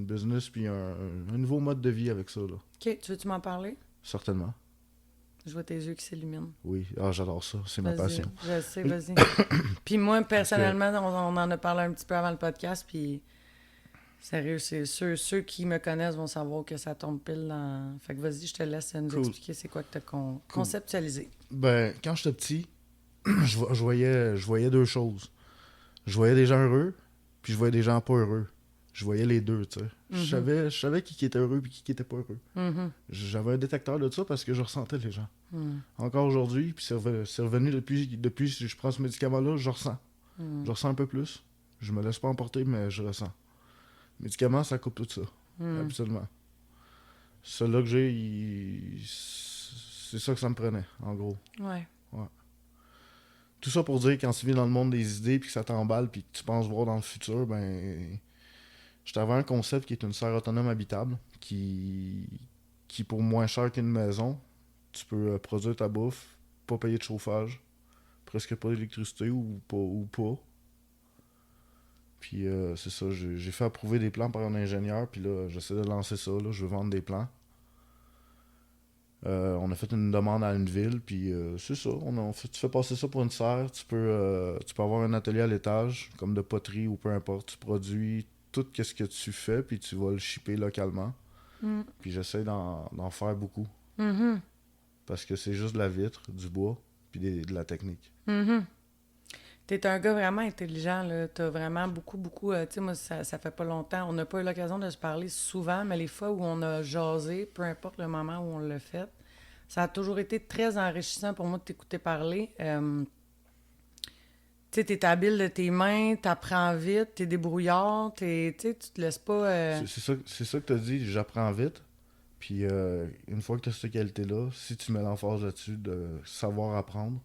puis un nouveau mode de vie avec ça, là.
OK. Tu veux-tu m'en parler?
Certainement.
Je vois tes yeux qui s'illuminent.
Oui. Ah, j'adore ça. C'est ma
Vas-y.
passion.
Je sais, vas-y. Puis moi, personnellement, on en a parlé un petit peu avant le podcast, puis sérieux, c'est ceux qui me connaissent vont savoir que ça tombe pile dans... Fait que vas-y, je te laisse nous
Cool.
expliquer c'est quoi que t'as conceptualisé.
Ben, quand j'étais petit, je voyais deux choses. Je voyais des gens heureux, puis je voyais des gens pas heureux. Je voyais les deux, tu sais. Je savais qui était heureux puis qui était pas heureux.
Mhm.
J'avais un détecteur de ça parce que je ressentais les gens.
Mhm.
Encore aujourd'hui, puis c'est revenu depuis que je prends ce médicament-là, je ressens.
Mhm.
Je ressens un peu plus. Je me laisse pas emporter, mais je ressens. Le médicament, ça coupe tout ça.
Mhm.
Absolument. Celui-là que j'ai, c'est ça que ça me prenait, en gros.
Ouais.
Tout ça pour dire, quand tu vis dans le monde des idées, puis que ça t'emballe, puis que tu penses voir dans le futur, ben... Je t'avais un concept qui est une serre autonome habitable, qui pour moins cher qu'une maison, tu peux produire ta bouffe, pas payer de chauffage, presque pas d'électricité ou pas. Puis c'est ça, j'ai fait approuver des plans par un ingénieur, puis là, j'essaie de lancer ça, là, je veux vendre des plans. On a fait une demande à une ville, puis c'est ça. Tu fais passer ça pour une serre. Tu peux avoir un atelier à l'étage, comme de poterie ou peu importe. Tu produis tout ce que tu fais, puis tu vas le shipper localement.
Mm.
Puis j'essaie d'en faire beaucoup.
Mhm.
Parce que c'est juste de la vitre, du bois, puis de la technique.
Mhm. T'es un gars vraiment intelligent, là. T'as vraiment beaucoup... tu sais, moi, ça fait pas longtemps. On n'a pas eu l'occasion de se parler souvent, mais les fois où on a jasé, peu importe le moment où on l'a fait, ça a toujours été très enrichissant pour moi de t'écouter parler. Tu sais, t'es habile de tes mains, t'apprends vite, t'es débrouillard, tu sais, tu te laisses pas...
C'est ça que tu as dit, j'apprends vite. Puis une fois que tu as cette qualité-là, si tu mets l'emphase là-dessus de savoir apprendre,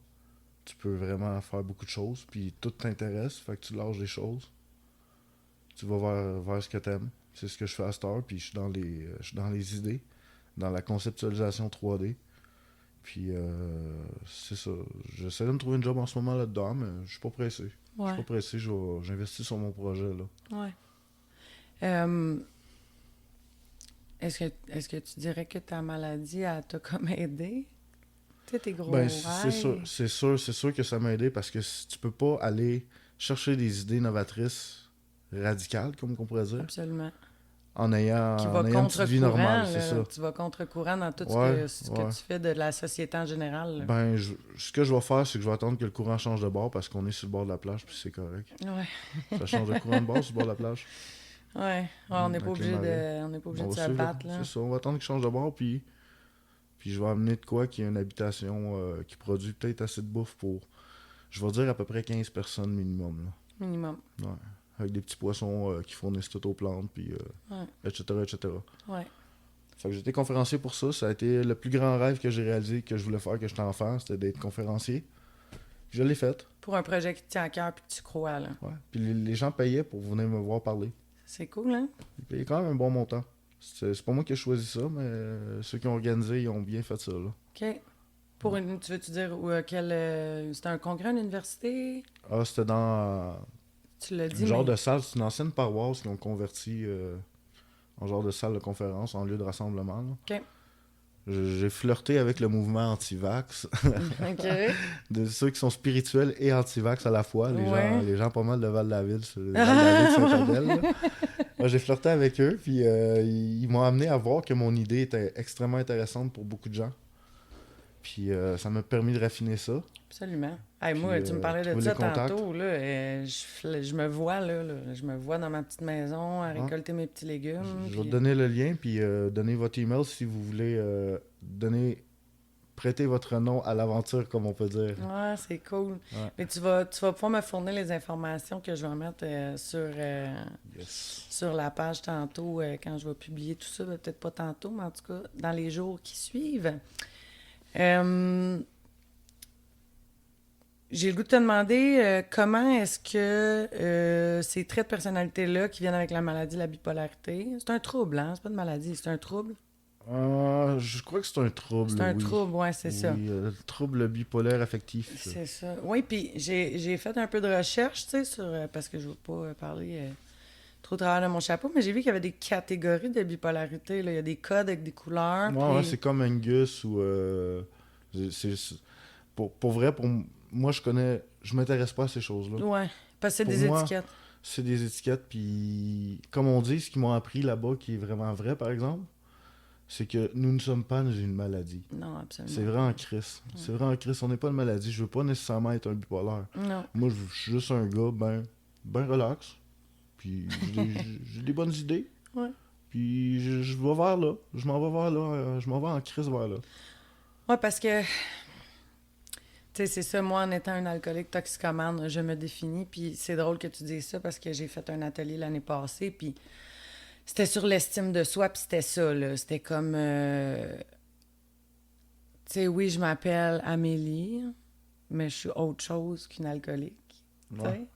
tu peux vraiment faire beaucoup de choses. Puis tout t'intéresse, fait que tu lâches des choses. Tu vas vers ce que tu aimes. C'est ce que je fais à cette heure, puis je suis dans les idées, dans la conceptualisation 3D. Puis c'est ça. J'essaie de me trouver une job en ce moment là-dedans, mais je suis pas pressé. Je
Ouais,
suis pas pressé, j'investis sur mon projet là.
ouais. Est-ce que tu dirais que ta maladie, elle t'a comme aidé? Tu sais, tes gros
Ben,
rêves.
c'est sûr que ça m'a aidé parce que tu peux pas aller chercher des idées novatrices radicales, comme on pourrait dire,
Absolument.
en
Qui
ayant
va
une petite vie
contre-courant,
normale, c'est
là.
ça.
Tu vas contre-courant dans tout
Ouais,
ce que
ouais.
tu fais de la société en général, là.
Ben, ce que je vais faire, c'est que je vais attendre que le courant change de bord parce qu'on est sur le bord de la plage, puis c'est correct.
Ouais.
Ça change de courant de bord sur le bord de la plage.
Ouais. On n'est pas
Avec les
obligé
marées.
on n'est pas obligé
On
de
va
se
suivre
battre, là.
c'est ça, on va attendre qu'il change de bord, puis je vais amener de quoi qu'il y ait une habitation qui produit peut-être assez de bouffe pour, je vais dire à peu près 15 personnes minimum, là.
Minimum.
Ouais. Avec des petits poissons qui fournissent tout aux plantes, puis
Ouais.
etc., etc.
Ouais.
Fait que j'étais conférencier pour ça. Ça a été le plus grand rêve que j'ai réalisé que je voulais faire quand j'étais enfant, c'était d'être conférencier. Puis je l'ai fait.
Pour un projet qui te tient à cœur puis que tu crois, là.
Ouais. Puis les gens payaient pour venir me voir parler.
C'est cool, hein?
Ils payaient quand même un bon montant. C'est pas moi qui ai choisi ça, mais ceux qui ont organisé, ils ont bien fait ça, là.
OK. Tu veux-tu dire c'était un congrès à l'université?
Ah, c'était dans
Tu l'as dit,
un genre
mais...
de salle. C'est une ancienne paroisse qui ont converti en genre de salle de conférence, en lieu de rassemblement, là.
OK.
J'ai flirté avec le mouvement anti-vax.
OK.
De ceux qui sont spirituels et anti-vax à la fois.
Ouais.
Les gens pas mal de Val-David, Saint-Adèle. Là. Moi, j'ai flirté avec eux, puis ils m'ont amené à voir que mon idée était extrêmement intéressante pour beaucoup de gens. Puis ça m'a permis de raffiner ça.
Absolument. Hey,
Puis,
moi, tu me parlais de
trouver
ça
les contacts.
tantôt, là, je me vois, là, je me vois dans ma petite maison à récolter mes petits légumes.
Je vais
puis-
te donner le lien, puis donner votre email si vous voulez prêter votre nom à l'aventure, comme on peut dire.
Ouais, c'est cool.
Ouais.
Mais tu vas pouvoir me fournir les informations que je vais mettre
Yes.
sur la page tantôt, quand je vais publier tout ça. Ben, peut-être pas tantôt, mais en tout cas, dans les jours qui suivent. J'ai le goût de te demander comment est-ce que ces traits de personnalité-là qui viennent avec la maladie de la bipolarité, c'est un trouble, hein? C'est pas une maladie, c'est un trouble?
Je crois que c'est un trouble.
C'est un
oui.
trouble, ouais, c'est ça.
Oui, le trouble bipolaire affectif.
C'est ça. Oui, puis j'ai fait un peu de recherche, tu sais, parce que je veux pas parler trop au travers de mon chapeau, mais j'ai vu qu'il y avait des catégories de bipolarité, là. Il y a des codes avec des couleurs.
Ouais,
puis-
c'est comme Angus ou. Pour vrai, moi, je m'intéresse pas à ces choses-là.
Ouais, parce que c'est
Pour
des
moi,
étiquettes.
C'est des étiquettes, puis comme on dit, ce qu'ils m'ont appris là-bas, qui est vraiment vrai, par exemple, c'est que nous ne sommes pas une maladie.
Non, absolument.
C'est vrai en crise. C'est vrai en crise. On n'est pas une maladie. Je veux pas nécessairement être un bipolaire.
Non.
Moi, je suis juste un gars ben relax. Puis j'ai des bonnes idées.
Ouais.
Puis je vais vers là. Je m'en vais vers là. Je m'en vais en crise vers là.
Ouais, parce que, tu sais, c'est ça, moi, en étant un alcoolique toxicomane, je me définis, puis c'est drôle que tu dises ça, parce que j'ai fait un atelier l'année passée, puis c'était sur l'estime de soi, puis c'était ça, là, c'était comme, tu sais, oui, je m'appelle Amélie, mais je suis autre chose qu'une alcoolique, tu sais.
Ouais.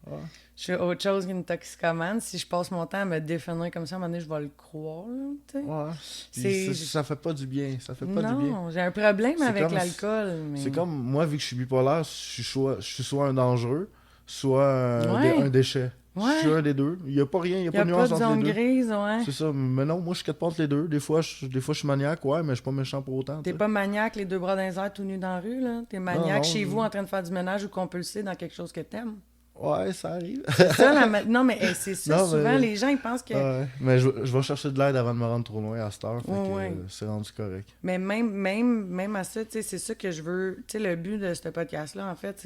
Je suis autre chose qu'une toxicomane. Si je passe mon temps à me définir comme ça, à un moment donné, je vais le croire, là, tu sais.
Ouais.
C'est-
Puis ça fait pas du bien. Ça fait pas du bien.
Non, j'ai un problème
C'est
avec
comme-
l'alcool, mais...
C'est comme moi, vu que je suis bipolaire, je suis soit un dangereux, soit
Ouais.
un déchet.
Ouais.
Je suis un des deux. Il n'y a pas rien, il n'y a
Il n'y
pas
a
de
pas
nuance
de
entre
zone
les deux.
grise, ouais.
C'est ça. Mais non, moi, je suis quatre entre les deux. Des fois, je suis maniaque, ouais, mais je suis pas méchant pour autant.
T'es
tu sais.
pas maniaque, les deux bras dans les airs, tout nu dans la rue, là. T'es maniaque
non,
chez
je-
vous en train de faire du ménage ou compulsé dans quelque chose que t'aimes.
Ouais, ça arrive.
C'est ça, Non, mais hey, c'est ça.
Non,
Souvent,
mais-
les gens, ils pensent que...
Ouais. Mais je vais chercher de l'aide avant de me rendre trop loin à cette heure. Fait que,
Ouais.
c'est rendu correct.
Mais même à ça, tu sais, c'est ça que je veux... Tu sais, le but de ce podcast-là, en fait,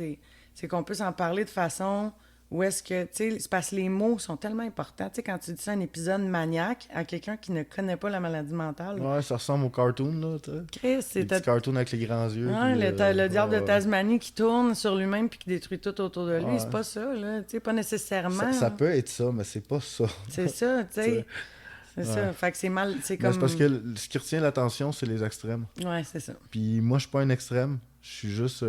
c'est qu'on puisse en parler de façon où est-ce que... Tu sais, c'est parce que les mots sont tellement importants. Tu sais, quand tu dis ça, un épisode maniaque à quelqu'un qui ne connaît pas la maladie mentale,
Ouais, ça ressemble au cartoon, là, tu sais.
Chris,
Les
c'est...
petits cartoons avec les grands yeux.
Ouais,
puis,
le diable
ouais,
de
ouais.
Tasmanie qui tourne sur lui-même puis qui détruit tout autour de lui,
Ouais.
c'est pas ça, là. Tu sais, pas nécessairement.
Ça peut être ça, mais c'est pas ça.
C'est ça, tu sais. C'est ça.
Ouais.
Fait que c'est mal. C'est
Mais
comme.
c'est parce que ce qui retient l'attention, c'est les extrêmes.
Ouais, c'est ça.
Puis moi, je suis pas un extrême. Je suis juste,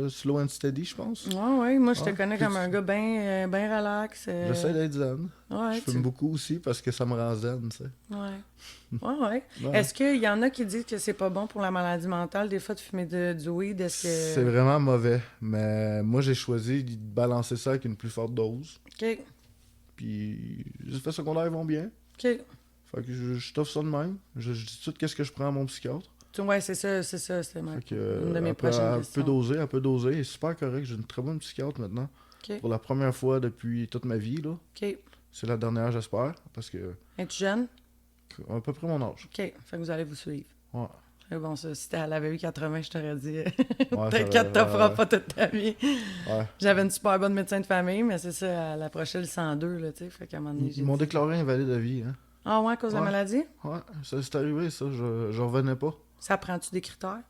slow and steady, je pense.
Ouais, moi, je te
Ouais.
connais
Puis
comme un gars bien ben relax.
J'essaie d'être zen.
Ouais,
Je fume beaucoup aussi parce que ça me rend zen, tu sais.
Ouais. Ouais.
Ouais.
Est-ce qu'il y en a qui disent que c'est pas bon pour la maladie mentale, des fois, de fumer du weed? Est-ce
C'est
que.
vraiment mauvais. Mais moi, j'ai choisi de balancer ça avec une plus forte dose.
OK.
Puis les effets secondaires vont bien.
OK.
Fait que je t'offre ça de même. Je dis tout ce que je prends à mon psychiatre.
Ouais, c'est ça. C'est
Fait que,
une de mes prochaines
elle
questions.
peut doser, elle est super correcte. J'ai une très bonne psychiatre maintenant.
OK.
Pour la première fois depuis toute ma vie, là.
OK.
C'est la dernière, j'espère, parce que
Es-tu jeune?
à peu près mon âge.
OK. Fait que vous allez vous suivre.
Ouais.
C'est bon, ça. Si elle avait eu 80, je t'aurais dit.
Ouais,
T'inquiète, t'en feras pas toute ta vie.
Ouais.
J'avais une super bonne médecin de famille, mais c'est ça, elle approchait le 102, là, tu sais. Fait qu'à un moment donné, j'ai
Ils m'ont
dit...
déclaré invalide à vie, hein.
Ah ouais, à cause de la
Ouais.
maladie?
Ouais, ça c'est arrivé, ça, je revenais pas.
Ça prend-tu des critères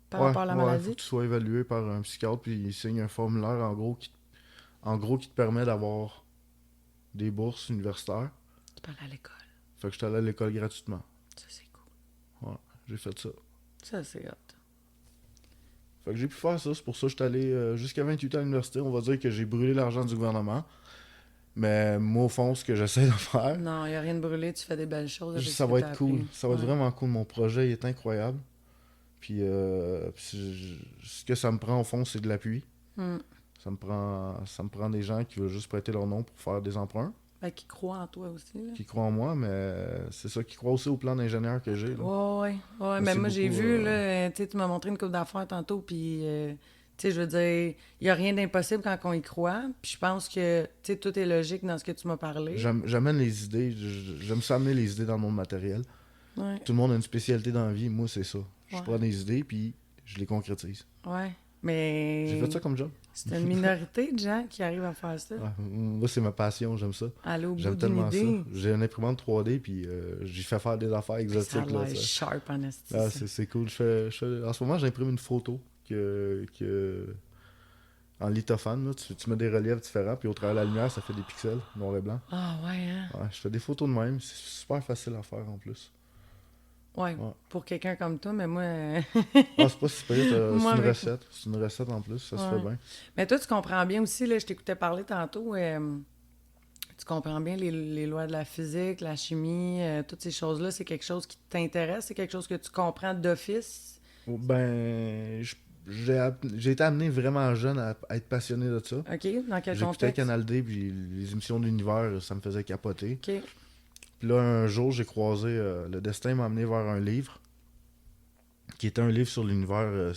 par
Ouais,
rapport à la
ouais,
maladie?
faut que tu sois évalué par un psychiatre, puis il signe un formulaire, en gros, qui te permet d'avoir des bourses universitaires.
Tu parles à l'école.
Fait que j'étais allé à l'école gratuitement.
Ça, c'est cool.
Ouais, j'ai fait ça.
Ça, c'est hot.
Fait que j'ai pu faire ça, c'est pour ça que j'étais allé jusqu'à 28 ans à l'université. On va dire que j'ai brûlé l'argent du gouvernement. Mais moi, au fond, ce que j'essaie de faire,
Non, il n'y a rien de brûlé, tu fais des belles choses. avec
ça
ce
va
que t'as
être cool.
appris.
Ça va être
Ouais.
vraiment cool. Mon projet il est incroyable. Puis ce que ça me prend, au fond, c'est de l'appui.
Hmm.
Ça me prend des gens qui veulent juste prêter leur nom pour faire des emprunts,
Fait qu'ils croient en toi aussi, là.
qui croient en moi, mais c'est ça, qui croient aussi au plan d'ingénieur que j'ai. Là.
Ouais,
Mais
mais
c'est
moi, j'ai
beaucoup,
vu, là, tu sais, tu m'as montré une coupe d'affaires tantôt, puis, tu sais, je veux dire, il n'y a rien d'impossible quand on y croit, puis je pense que, tu sais, tout est logique dans ce que tu m'as parlé.
J'amène les idées, j'aime ça amener les idées dans le monde matériel.
Ouais,
Tout le monde a une spécialité dans la vie, moi c'est ça. Je
Ouais.
prends des idées puis je les concrétise.
ouais, mais...
J'ai fait ça comme job.
C'est une minorité de gens qui arrivent à faire ça.
Ouais, moi c'est ma passion, j'aime ça.
Aller au bout
J'aime
d'une
tellement
idée.
ça. J'ai une imprimante 3D puis j'y fais faire des affaires
Ça a
exotiques. Là,
l'air
ça.
sharp en esti.
Ah,
ça.
c'est cool. En ce moment, j'imprime une photo en lithophane. Là. Tu mets des reliefs différents, puis au travers de la lumière, ça fait des pixels, noir et blanc.
Ah ouais, hein?
Ouais, je fais des photos de même. C'est super facile à faire en plus.
Ouais,
Ouais.
pour quelqu'un comme toi, mais moi...
Ah, c'est pas si pire, c'est
Moi,
une
avec-
recette. C'est une recette en plus, ça se
Ouais.
fait bien.
Mais toi, tu comprends bien aussi, là, je t'écoutais parler tantôt, tu comprends bien les lois de la physique, la chimie, toutes ces choses-là, c'est quelque chose qui t'intéresse, c'est quelque chose que tu comprends d'office.
Ben, j'ai été amené vraiment jeune à être passionné de ça.
OK? Dans quel
J'écoutais
contexte?
Canal D, puis les émissions de l'univers, ça me faisait capoter.
OK.
Puis là, un jour, j'ai croisé, le destin m'a amené vers un livre, qui était un livre sur l'univers,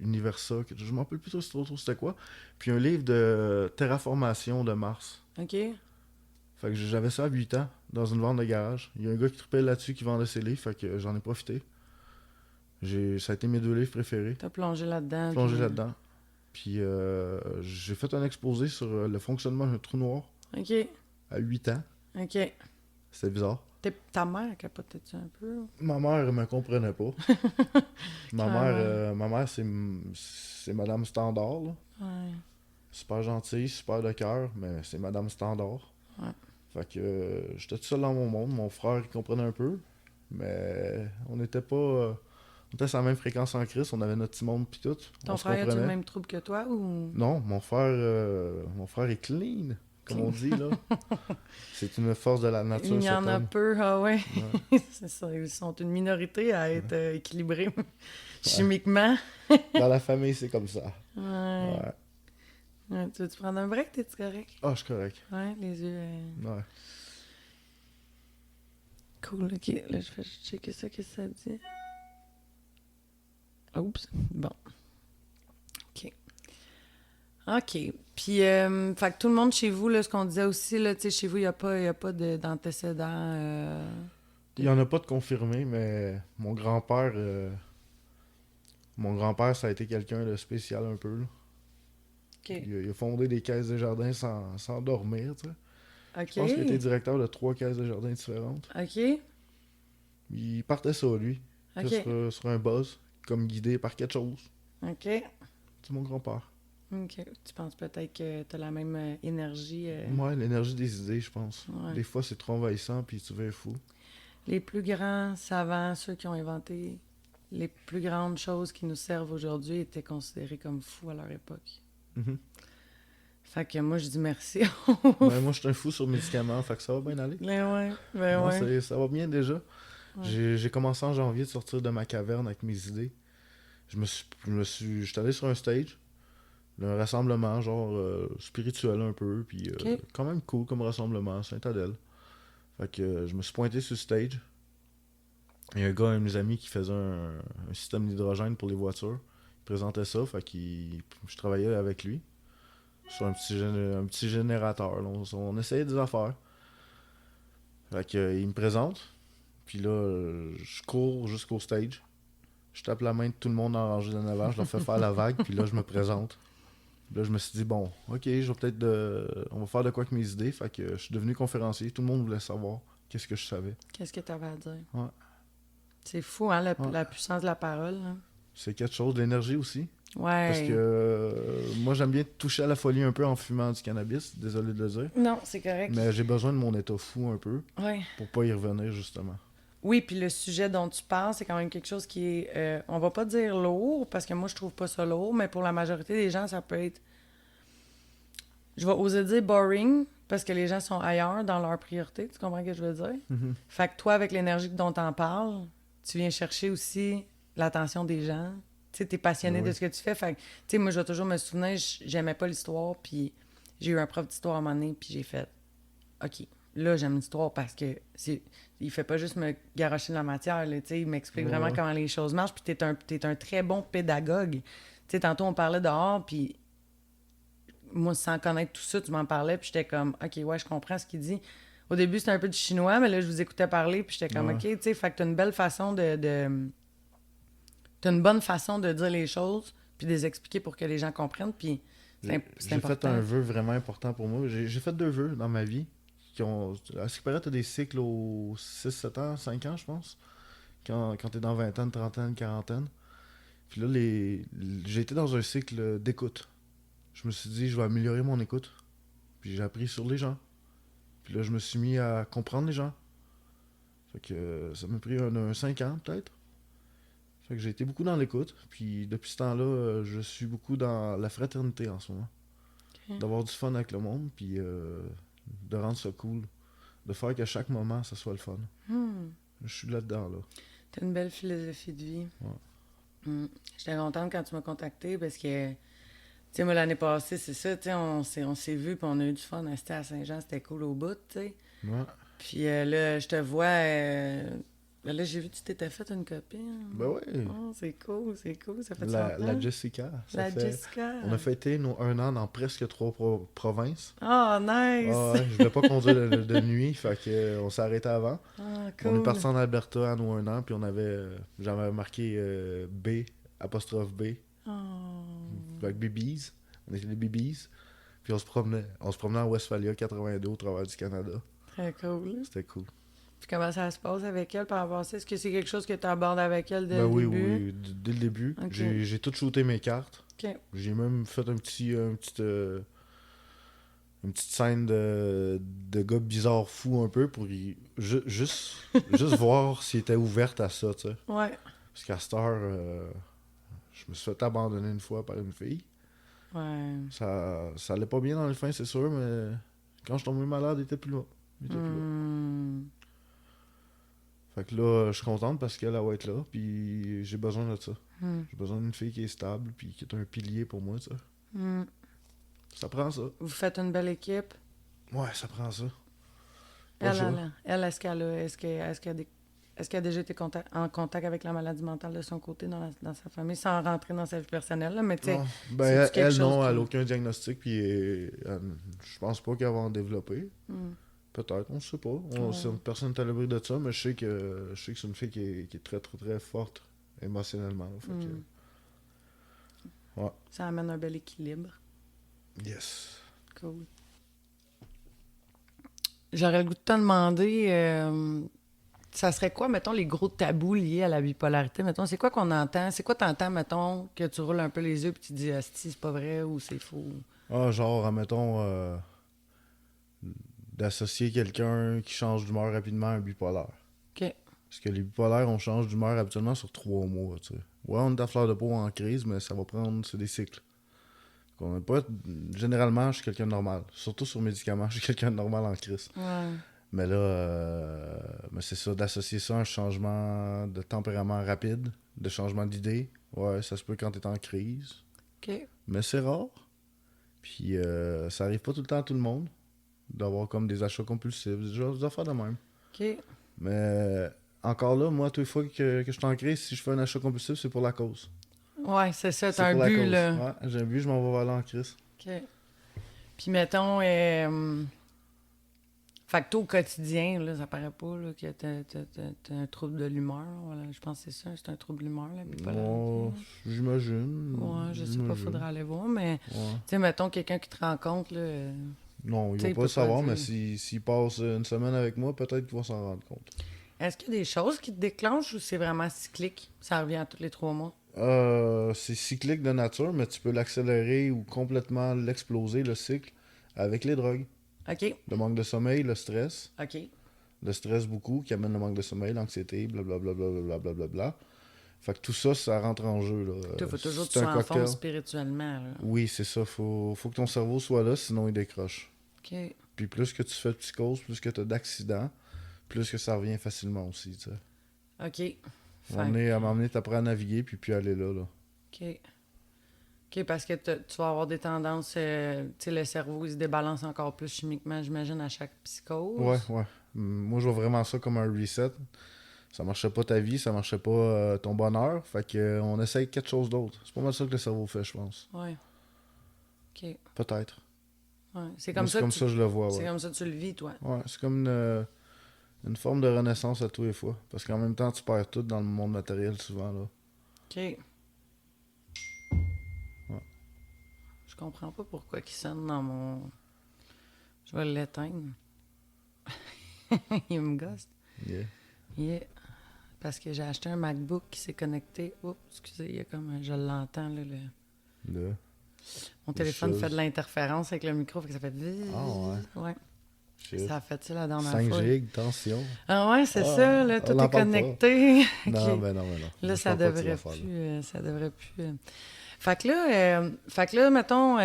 Universa, je m'en rappelle plus trop c'était quoi. Puis un livre de terraformation de Mars.
OK?
Fait que j'avais ça à 8 ans, dans une vente de garage. Il y a un gars qui tripait là-dessus, qui vendait ses livres, fait que j'en ai profité. Ça a été mes 2 livres préférés.
T'as plongé là-dedans.
Plongé
puis-
là-dedans. Puis j'ai fait un exposé sur le fonctionnement d'un trou noir
OK.
à 8 ans.
OK.
C'était bizarre.
Ta mère capotait-tu un peu?
Ma mère me comprenait pas. Ma mère c'est Madame Standard. Là.
Ouais.
Super gentille, super de cœur, mais c'est Madame Standard.
Ouais.
Fait que j'étais tout seul dans mon monde. Mon frère il comprenait un peu, mais on n'était pas... on était sur la même fréquence en crise, on avait notre petit monde pis tout.
Ton
on se
frère a-tu le
comprenait.
même trouble que toi ou...
Non, mon frère est clean, comme on dit là. C'est une force de la nature.
Il y en
cet
a
homme.
peu, ah ouais.
Ouais.
C'est ça, ils sont une minorité à être équilibrés chimiquement.
Dans la famille, c'est comme ça.
Ouais.
Ouais.
Ouais, tu veux-tu prendre un break? T'es-tu correct?
Ah, je suis correct.
Ouais, les yeux...
Ouais.
Cool, ok. Là, je vais checker ça, qu'est-ce que ça dit. Oups. Bon. OK. OK. Puis, fait que tout le monde chez vous, là, ce qu'on disait aussi, là, tu sais, chez vous, il n'y a pas d'antécédents.
Il y en a pas de confirmé, mais mon grand-père, ça a été quelqu'un de spécial un peu. Là.
OK.
Il a fondé des caisses de jardin sans dormir, tu sais.
OK.
Je pense qu'il était directeur de 3 caisses de jardin différentes.
OK.
Il partait ça, lui.
OK.
Sur un buzz, comme guidé par quelque chose.
OK.
C'est mon grand-père.
OK. Tu penses peut-être que tu as la même énergie.
Ouais, l'énergie des idées, je pense.
Ouais.
Des fois, c'est trop envahissant, puis tu vas fou.
Les plus grands savants, ceux qui ont inventé les plus grandes choses qui nous servent aujourd'hui, étaient considérés comme fous à leur époque.
Mhm.
Fait que moi, je dis merci.
Ben, moi, je suis un fou sur médicaments, fait que ça va bien aller.
Ben
Non,
ouais.
ça va bien déjà.
Ouais.
J'ai commencé en janvier de sortir de ma caverne avec mes idées. J'étais allé sur un stage, un rassemblement genre spirituel un peu, puis
Ok.
quand même cool comme rassemblement, Saint-Adèle. Fait que je me suis pointé sur le stage. Il y a un gars, un de mes amis, qui faisait un système d'hydrogène pour les voitures. Il présentait ça, je travaillais avec lui sur un petit générateur. Là. On essayait des affaires. Il me présente, puis là, je cours jusqu'au stage. Je tape la main de tout le monde en rangée d'en avant, je leur fais faire la vague, puis là, je me présente. Là, je me suis dit, bon, ok, je vais on va faire de quoi avec mes idées. Fait que je suis devenu conférencier. Tout le monde voulait savoir qu'est-ce que je savais.
Qu'est-ce que tu avais à dire?
Ouais.
C'est fou, hein,
Ouais.
la puissance de la parole. Hein?
C'est quelque chose, l'énergie aussi.
Ouais.
Parce que moi, j'aime bien toucher à la folie un peu en fumant du cannabis. Désolé de le dire.
Non, c'est correct.
Mais j'ai besoin de mon état fou un peu
Ouais.
pour pas y revenir, justement.
Oui, puis le sujet dont tu parles, c'est quand même quelque chose qui est, on va pas dire lourd, parce que moi, je trouve pas ça lourd, mais pour la majorité des gens, ça peut être, je vais oser dire boring, parce que les gens sont ailleurs dans leurs priorités, tu comprends ce que je veux dire?
Mhm.
Fait que toi, avec l'énergie dont t'en parles, tu viens chercher aussi l'attention des gens. Tu sais, t'es passionné
Oui.
de ce que tu fais. Fait que, tu sais, moi, je vais toujours me souvenir, j'aimais pas l'histoire, puis j'ai eu un prof d'histoire à un moment donné, puis j'ai fait, OK, là, j'aime l'histoire parce que il fait pas juste me garrocher de la matière, là, tu sais, il m'explique vraiment comment les choses marchent, puis t'es un très bon pédagogue. Tu sais, tantôt, on parlait dehors, puis moi, sans connaître tout ça, tu m'en parlais, puis j'étais comme, OK, ouais, je comprends ce qu'il dit. Au début, c'était un peu du chinois, mais là, je vous écoutais parler, puis j'étais comme,
Ouais.
OK, tu sais, fait que t'as une belle façon t'as une bonne façon de dire les choses, puis de les expliquer pour que les gens comprennent, puis c'est
J'ai
important.
fait un vœu vraiment important pour moi. J'ai fait 2 vœux dans ma vie. À ce qui paraît, t'as des cycles aux 6, 7 ans, 5 ans, je pense. Quand t'es dans vingtaine, trentaine, quarantaine. Puis là, j'ai été dans un cycle d'écoute. Je me suis dit, je vais améliorer mon écoute. Puis j'ai appris sur les gens. Puis là, je me suis mis à comprendre les gens. Fait que ça m'a pris un 5 ans, peut-être. Fait que j'ai été beaucoup dans l'écoute. Puis depuis ce temps-là, je suis beaucoup dans la fraternité en ce moment.
Ok.
D'avoir du fun avec le monde, puis de rendre ça cool. De faire qu'à chaque moment, ça soit le fun. Je suis là-dedans, là.
T'as une belle philosophie de vie.
Ouais.
J'étais contente quand tu m'as contacté parce que, tu sais, moi, l'année passée, c'est ça, tu sais, on s'est vus puis on a eu du fun à Saint-Jean, c'était cool au bout, tu sais.
Ouais.
Puis là, je te vois, là, j'ai vu que tu t'étais fait une copine.
Ben oui.
Oh, c'est cool, ça fait
La
longtemps.
Jessica.
La Jessica.
On a fêté nos 1 an dans presque 3 provinces.
Oh, nice!
Ah ouais, je voulais pas conduire de nuit, fait que on s'est arrêté avant.
Ah,
On est
cool.
parti en Alberta à nos 1 an, puis j'avais marqué B, apostrophe B,
Oh.
avec BBs. On était des BBs. Puis on se promenait en Westphalia 82 au travers du Canada.
Très cool.
C'était cool.
Puis comment ça se passe avec elle par rapport à ça? Est-ce que c'est quelque chose que tu abordes avec elle dès
Ben
le
oui,
début?
oui, dès le début.
Ok.
J'ai tout shooté mes cartes.
OK.
J'ai même fait une petite scène de gars bizarre fou un peu pour juste voir s'il était ouverte à ça, tu sais.
Ouais.
Parce qu'à cette heure, je me suis fait abandonner une fois par une fille.
Ouais.
Ça allait pas bien dans le fin, c'est sûr, mais quand je suis tombé malade, il était plus là. Il était plus là.
Hmm.
Fait que là, je suis contente parce qu'elle va être là, puis j'ai besoin de ça.
Hmm.
J'ai besoin d'une fille qui est stable, puis qui est un pilier pour moi, ça.
Hmm.
Ça prend ça.
Vous faites une belle équipe.
Ouais, ça prend ça. Pas
Elle,
le choix.
est-ce qu'elle a déjà été en contact avec la maladie mentale de son côté dans sa famille, sans rentrer dans sa vie personnelle, là, mais tu sais,
Non. Ben,
c'est-tu quelque
elle,
chose
non,
qui-
elle a aucun diagnostic, puis je pense pas qu'elle va en développer.
Hmm.
Peut-être, on sait pas.
Ouais.
Personne n'est à l'abri de ça, mais je sais que c'est une fille qui est très, très, très forte émotionnellement. Fait que,
Ça amène un bel équilibre.
yes.
Cool. J'aurais le goût de te demander, ça serait quoi, mettons, les gros tabous liés à la bipolarité? Mettons, c'est quoi qu'on entend? C'est quoi t'entends, mettons, que tu roules un peu les yeux puis tu dis, asti, c'est pas vrai ou c'est faux?
Ah, genre, admettons, d'associer quelqu'un qui change d'humeur rapidement à un bipolaire.
OK.
Parce que les bipolaires, on change d'humeur habituellement sur 3 mois, tu sais. Ouais, on est à fleur de peau en crise, mais ça va prendre, c'est des cycles. On n'est pas, généralement, je suis quelqu'un de normal. Surtout sur médicaments, je suis quelqu'un de normal en crise.
Ouais.
Mais là, mais c'est ça, d'associer ça à un changement de tempérament rapide, de changement d'idée. Ouais, ça se peut quand t'es en crise.
OK.
Mais c'est rare. Puis ça arrive pas tout le temps à tout le monde d'avoir comme des achats compulsifs, des affaires de même.
OK.
Mais encore là, moi, toutes les fois que je suis en crise, si je fais un achat compulsif, c'est pour la cause.
Ouais, c'est ça,
C'est
t'as un
pour la
but,
cause.
là.
Ouais, j'ai un but, je m'en vais vers là en crise.
OK. Puis mettons, fait que toi, au quotidien, là, ça paraît pas là, que t'as un trouble de l'humeur. Voilà, je pense que c'est ça, c'est un trouble de l'humeur, la bipolarité.
Moi, j'imagine.
Ouais, je sais pas, faudra aller voir, mais tu
Ouais.
sais, mettons quelqu'un qui te rencontre, là,
Non, il
tu
va
sais,
pas
peut
le savoir,
dire.
mais s'il passe une semaine avec moi, peut-être qu'il va s'en rendre compte.
Est-ce qu'il y a des choses qui te déclenchent ou c'est vraiment cyclique? Ça revient à tous les 3 mois?
C'est cyclique de nature, mais tu peux l'accélérer ou complètement l'exploser, le cycle, avec les drogues.
OK.
Le manque de sommeil, le stress.
OK.
Le stress beaucoup, qui amène le manque de sommeil, l'anxiété, blablabla. Bla. Fait que tout ça, ça rentre en jeu. Là.
Toi, faut toujours que tu
C'est un
sois en forme
cocktail.
spirituellement, là.
Oui, c'est ça. Faut que ton cerveau soit là, sinon il décroche.
OK.
Puis plus que tu fais de psychose, plus que tu as d'accidents, plus que ça revient facilement aussi. Tu sais.
OK.
À un moment donné, t'apprends à naviguer, puis aller là.
OK. OK, parce que tu vas avoir des tendances... tu sais, le cerveau, il se débalance encore plus chimiquement, j'imagine, à chaque psychose.
Ouais. Moi, je vois vraiment ça comme un reset. Ça marchait pas ta vie, ça marchait pas ton bonheur. Fait que on essaye quelque chose d'autre. C'est pas mal ça que le cerveau fait, je pense.
Ouais. OK.
Peut-être.
Ouais. C'est
Moi,
comme
c'est
ça que
comme ça que je le vois,
c'est
ouais.
comme ça que tu le vis, toi.
Ouais, c'est comme une forme de renaissance à tous les fois. Parce qu'en même temps, tu perds tout dans le monde matériel souvent, là.
OK.
Ouais.
Je comprends pas pourquoi il sonne dans mon... Je vais l'éteindre. Il me gosse.
Yeah.
Yeah. Parce que j'ai acheté un MacBook qui s'est connecté. Oups, excusez, il y a comme... Je l'entends, là.
Là.
Mon téléphone
choses.
fait de l'interférence avec le micro, fait que ça fait...
Ah ouais.
Ouais.
Shit.
Ça a fait ça la dernière
5
fois.
gigs, tension.
Ah ouais, c'est
Ah,
ça, là,
on
tout
n'en
est
parle pas.
connecté. Ok.
Non, ben non.
Là,
Moi, je
ça
parle pas de ces
devrait
affaires-là.
plus... ça devrait plus... Fait que là, mettons...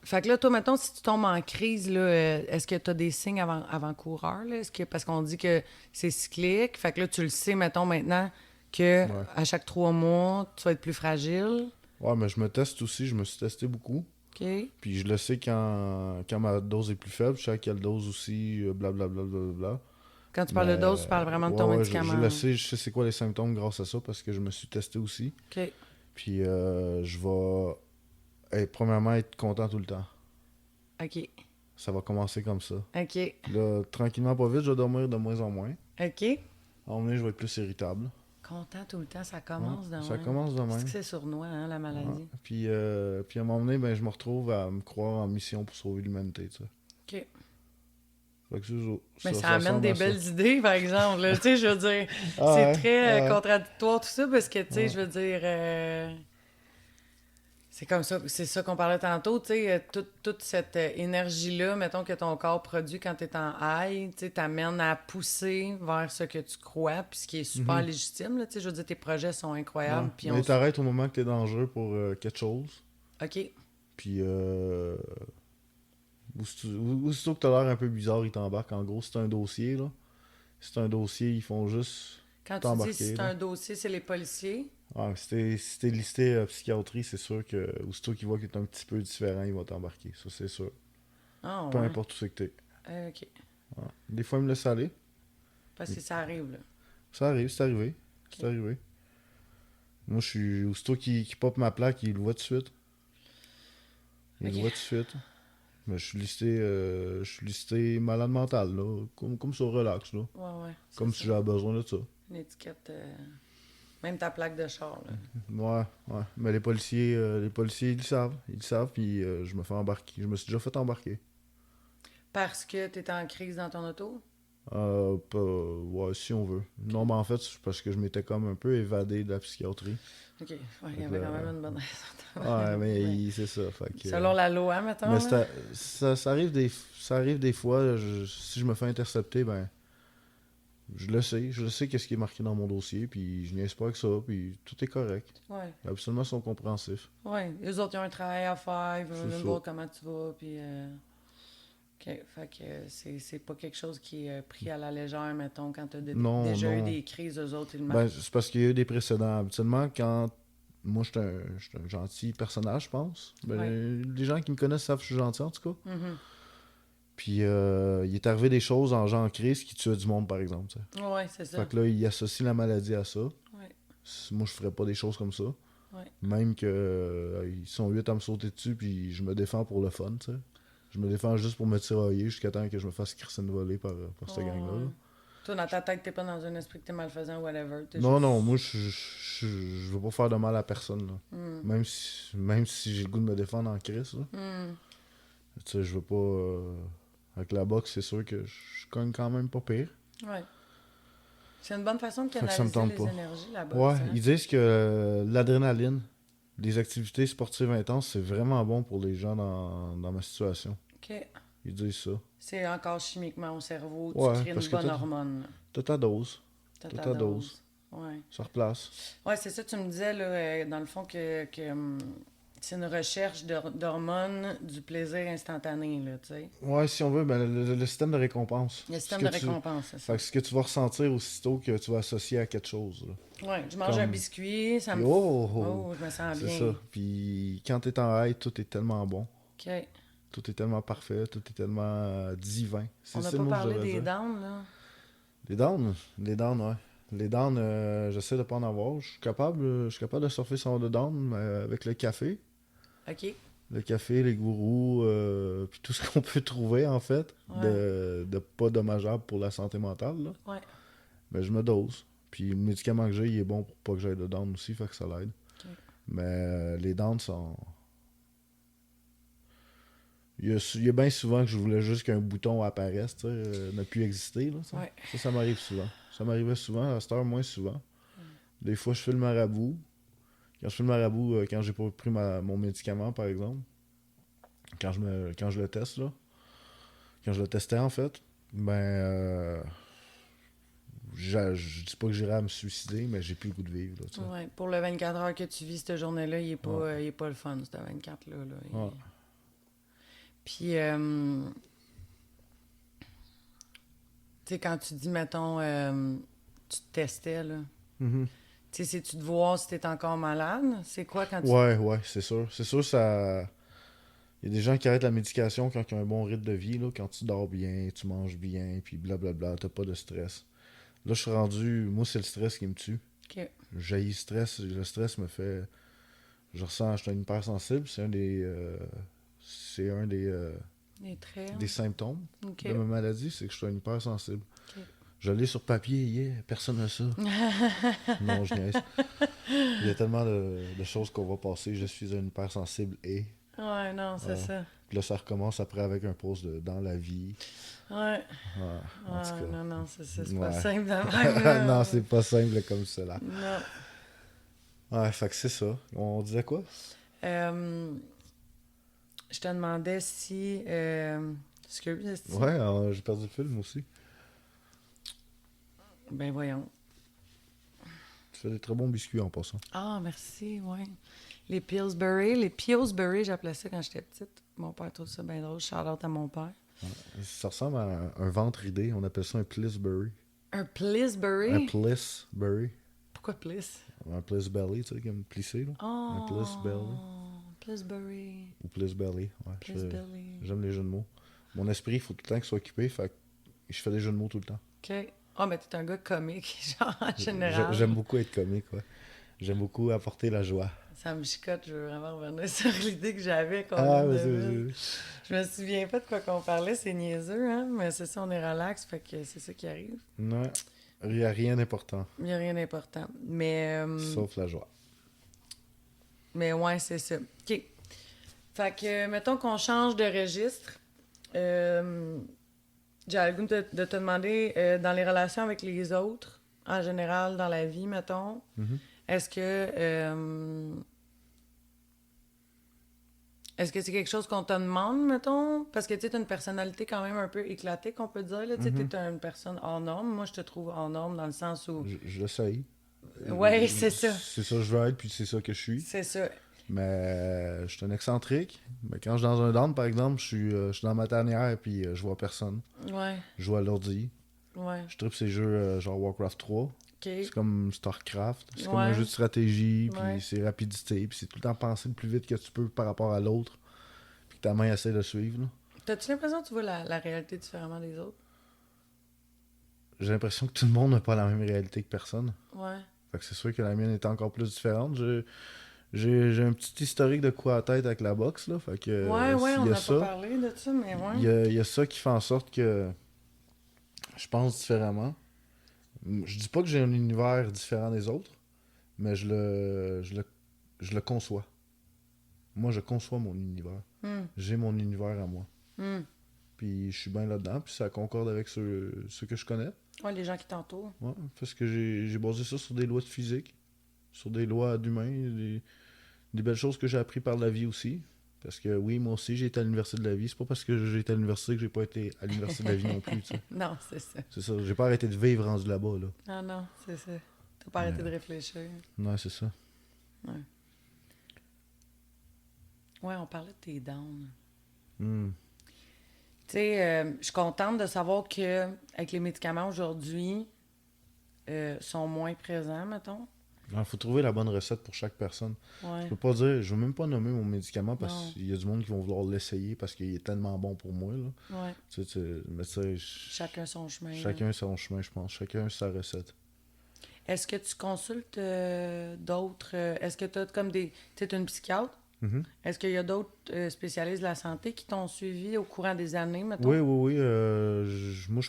Fait que là, toi, mettons, si tu tombes en crise, là, est-ce que tu as des signes avant-coureurs? Là? Parce qu'on dit que c'est cyclique. Fait que là, tu le sais, mettons, maintenant, que
Ouais.
à chaque 3 mois, tu vas être plus fragile.
Ouais, mais je me teste aussi. Je me suis testé beaucoup.
OK?
Puis je le sais quand ma dose est plus faible. Je sais à quelle dose aussi, blablabla.
Quand tu parles de dose, tu parles vraiment de ton médicament.
Je le sais. Je sais c'est quoi les symptômes grâce à ça parce que je me suis testé aussi.
OK.
Puis je vais, premièrement, être content tout le temps.
OK.
Ça va commencer comme ça.
OK.
Là, tranquillement, pas vite, je vais dormir de moins en moins.
OK.
À un moment donné, je vais être plus irritable.
Content tout le temps, ça commence de
Ça
même.
commence de
C'est
même.
que c'est sournois, hein, la maladie.
Ouais. Puis à un moment donné, ben, je me retrouve à me croire en mission pour sauver l'humanité. Tu sais.
OK.
Fait que
Mais ça amène
ressemble
des
à ça.
belles idées, par exemple. Là. Tu sais, je veux dire,
Ah
c'est
ouais,
très
ouais.
contradictoire tout ça parce que, tu sais,
Ouais.
je veux dire, c'est comme ça, c'est ça qu'on parlait tantôt, tu sais, toute cette énergie-là, mettons, que ton corps produit quand tu es en high, tu sais, t'amène à pousser vers ce que tu crois, puis ce qui est super légitime, là, tu sais, je veux dire, tes projets sont incroyables,
Ouais.
puis
Mais t'arrêtes au moment que t'es dangereux pour quelque chose.
OK,
Puis aussitôt que t'as l'air un peu bizarre, ils t'embarquent. En gros, c'est un dossier, là. C'est un dossier, ils font juste
quand tu
t'embarquer.
dis c'est
là.
un dossier, c'est les policiers,
Ouais, si t'es listé psychiatrie, c'est sûr que aussitôt qu'ils voient que t'es un petit peu différent, ils vont t'embarquer. Ça, c'est sûr.
ah
Peu
ouais,
importe où c'est que t'es.
OK,
Ouais. Des fois, ils me laissent aller.
parce que ça arrive, là.
Ça arrive, c'est arrivé.
Ok.
C'est arrivé. Moi, je suis. Aussitôt qu'il pop ma plaque, il le voit tout de suite. Il
Ok.
le voit tout de suite. Mais je suis listé malade mental, là. Comme ça, relax, là.
Ouais, c'est
Comme
ça.
si j'avais besoin de ça.
Une étiquette, même ta plaque de char, là.
Ouais. Mais les policiers, ils le savent. Ils le savent, puis je me fais embarquer. Je me suis déjà fait embarquer.
Parce que t'es en crise dans ton auto?
Ouais, si on veut. Non, mais en fait, c'est parce que je m'étais comme un peu évadé de la psychiatrie.
OK, ouais, il y avait quand même une bonne raison.
Ouais, mais c'est ça. Fait que,
Selon la loi, mettons.
mais
là.
ça arrive des fois, si je me fais intercepter, ben, je le sais qu'est-ce qui est marqué dans mon dossier, puis je niaise pas avec ça, puis tout est correct.
Ouais,
Absolument, ils sont compréhensifs.
ouais. Eux autres, ils ont un travail à faire, ils veulent
C'est
venir
ça.
voir comment tu vas, puis... OK, fait que c'est pas quelque chose qui est pris à la légère, mettons, quand t'as
Non,
déjà eu
non.
des crises, eux autres, ils le
Ben,
marquent.
c'est parce qu'il y a eu des précédents. Habituellement, quand moi, je suis un gentil personnage, je pense. Ben,
Ouais.
les gens qui me connaissent savent que je suis gentil, en tout cas.
Mhm.
Puis il est arrivé des choses en genre crise qui tuaient du monde, par exemple. T'sais.
Ouais, c'est ça.
Fait que là, il associe la maladie à ça.
Ouais.
Moi, je ferais pas des choses comme ça.
Ouais.
Même que ils sont 8 à me sauter dessus, puis je me défends pour le fun, tu sais. Je me défends juste pour me tirailler jusqu'à temps que je me fasse crisser une volée par cette gang-là.
Ouais.
Là.
Toi, dans ta tête, t'es pas dans un esprit que t'es malfaisant, whatever. T'es
Non,
juste...
non, moi, je veux pas faire de mal à personne. Là. Même si j'ai le goût de me défendre en crise, là. Tu sais, je veux pas... avec la boxe, c'est sûr que je cogne quand même pas pire.
Ouais. C'est une bonne façon de
Fait que ça me
canaliser
tente
les
pas.
énergies, la boxe.
Ouais,
Hein?
ils disent que l'adrénaline, des activités sportives intenses, c'est vraiment bon pour les gens dans ma situation.
OK.
Ils disent ça.
C'est encore chimiquement au cerveau, tu
Ouais,
crées
parce
une
que
bonne hormone. Là.
t'as ta dose.
T'as
T'as
ta
ta
dose.
dose.
Ouais.
Ça replace.
Ouais, c'est ça, tu me disais, là, dans le fond, que c'est une recherche d'hormones du plaisir instantané, là, tu sais.
Ouais, si on veut, ben, le système de récompense.
Le système
Ce
de
que tu-
récompense, c'est ça.
Fait que ce que tu vas ressentir aussitôt que tu vas associer à quelque chose. Là.
Ouais, je mange un
Comme-
biscuit, ça
Puis,
me...
oh,
Oh, je me sens
c'est
bien.
ça. Puis quand t'es en high, tout est tellement bon.
OK.
Tout est tellement parfait. Tout est tellement divin.
On n'a
C'est
pas
le mot que je
parlé
devrais
des
dire.
downs, là.
Les downs, ouais. Les downs, j'essaie de pas en avoir. Je suis capable de surfer sur le down avec le café.
OK.
Le café, les gourous, puis tout ce qu'on peut trouver, en fait,
Ouais.
de pas dommageable pour la santé mentale, là.
Ouais.
Ben, je me dose. Puis le médicament que j'ai, il est bon pour pas que j'aille de down aussi, fait que ça l'aide.
OK.
Mais les downs sont... il y a bien souvent que je voulais juste qu'un bouton apparaisse, tu sais, ne plus exister, là, ça.
Ouais.
Ça m'arrive souvent. Ça m'arrivait souvent, à cette heure, moins souvent. Des fois, je fais le marabout. Quand je fais le marabout, quand j'ai pas pris mon médicament, par exemple, quand je le teste, là, quand je le testais, en fait, ben, je dis pas que j'irai à me suicider, mais j'ai plus le goût de vivre, là, tu sais.
Ouais. Pour le 24 heures que tu vis cette journée-là, il est pas,
Ouais.
il est pas le fun, ce 24-là. Là.
Ouais.
Puis, tu sais, quand tu dis, mettons, tu te testais, là,
Mhm.
tu sais, c'est-tu de voir si t'es encore malade? C'est quoi quand tu...
Ouais, c'est sûr. C'est sûr, ça... Il y a des gens qui arrêtent la médication quand ils ont un bon rythme de vie, là, quand tu dors bien, tu manges bien, puis blablabla, t'as pas de stress. Là, je suis rendu... Moi, c'est le stress qui me tue.
OK.
J'haïs le stress. Le stress me fait... Je suis un hypersensible. C'est un des
Les traits.
des symptômes
OK.
de ma maladie, c'est que je suis un hypersensible.
OK.
Je l'ai sur papier, personne n'a ça. Non, je niaise. Il y a tellement de choses qu'on va passer. Je suis un hypersensible et...
Ouais, non, c'est ça.
Puis là, ça recommence après avec un pause dans la vie.
Ouais.
Ouais, en tout
Ouais,
cas.
non, c'est ça. C'est
Ouais.
pas simple de même, là.
Non, c'est pas simple comme cela.
Non.
Ouais, fait que c'est ça. On disait quoi?
Je te demandais si... excuse, est-ce que-
Ouais, j'ai perdu le fil, moi aussi.
Ben voyons.
Tu fais des très bons biscuits en passant.
Ah, merci, ouais. Les Pillsbury, j'appelais ça quand j'étais petite. Mon père trouve ça bien drôle. Shout-out à mon père.
Ça ressemble à un ventre ridé. On appelle ça un Pillsbury.
Un Pillsbury?
Un Pillsbury.
Pourquoi Pliss?
Un Pillsbelly, tu sais, comme plissé, là.
Oh,
Un Pillsbelly.
Pillsbury.
Ou Pillsbelly. Ouais,
Pillsbury.
j'aime les jeux de mots. Mon esprit, il faut tout le temps qu'il soit occupé, fait que je fais des jeux de mots tout le temps.
OK. Ah, mais t'es un gars comique, genre, en général.
J'aime beaucoup être comique, ouais. J'aime beaucoup apporter la joie.
Ça me chicote, je veux vraiment revenir sur l'idée que j'avais qu'on
Vas-y.
Je me souviens pas de quoi qu'on parlait, c'est niaiseux, hein? Mais c'est ça, on est relax, fait que c'est ça qui arrive.
Ouais. Il n'y a rien d'important,
Il n'y a rien d'important. Mais...
sauf la joie.
Mais ouais, c'est ça. OK. Fait que, mettons qu'on change de registre. J'ai le goût de te demander, dans les relations avec les autres, en général, dans la vie, mettons, est-ce que... est-ce que c'est quelque chose qu'on te demande, mettons? Parce que tu sais, t'as une personnalité quand même un peu éclatée, qu'on peut dire. Tu sais, t'es une personne hors norme. Moi, je te trouve hors norme dans le sens où...
Je l'essaye.
Ouais, c'est ça.
C'est ça que je veux être, puis c'est ça que je suis.
C'est ça.
Mais je suis un excentrique. Mais quand je suis dans un down, par exemple, je suis dans ma tanière, puis je vois personne.
Ouais,
Je joue à l'ordi.
ouais.
Je tripe ces jeux genre Warcraft 3.
OK.
C'est comme StarCraft. C'est comme
Ouais.
un jeu de stratégie, puis
Ouais.
c'est rapidité, puis c'est tout le temps penser le plus vite que tu peux par rapport à l'autre. Puis que ta main essaie de suivre. Là.
T'as-tu l'impression que tu vois la réalité différemment des autres?
J'ai l'impression que tout le monde n'a pas la même réalité que personne.
Ouais.
Fait que c'est sûr que la mienne est encore plus différente. J'ai un petit historique de coup à tête avec la boxe, là. Fait que
Ouais,
s'il
on
y a
n'a pas
ça,
parlé de ça, mais ouais.
il y a ça qui fait en sorte que je pense différemment. Je dis pas que j'ai un univers différent des autres, mais je le conçois. Moi, je conçois mon univers.
Hmm,
J'ai mon univers à moi.
hmm.
Puis je suis bien là-dedans, puis ça concorde avec ceux que je connais.
Ouais, les gens qui t'entourent.
Ouais, parce que j'ai basé ça sur des lois de physique, sur des lois d'humain, des belles choses que j'ai appris par la vie aussi. Parce que oui, moi aussi, j'ai été à l'université de la vie. C'est pas parce que j'ai été à l'université que j'ai pas été à l'université de la vie non plus, tu sais.
Non, c'est ça.
C'est ça, j'ai pas arrêté de vivre rendu là-bas, là.
Ah non, c'est ça. T'as pas arrêté de réfléchir.
Ouais, c'est ça.
Ouais, on parlait de tes downs.
Hmm.
Tu sais, je suis contente de savoir que avec les médicaments aujourd'hui, sont moins présents, mettons.
Il faut trouver la bonne recette pour chaque personne.
Ouais.
Je peux pas dire, je veux même pas nommer mon médicament parce
Non.
qu'il y a du monde qui vont vouloir l'essayer parce qu'il est tellement bon pour moi, là.
Ouais.
Mais tu sais,
Chacun son chemin. là.
chacun son chemin, je pense. Chacun sa recette.
Est-ce que tu consultes d'autres... est-ce que tu as comme des... Tu es une psychiatre?
Mhm.
Est-ce qu'il y a d'autres spécialistes de la santé qui t'ont suivi au courant des années, mettons?
Oui, oui, oui.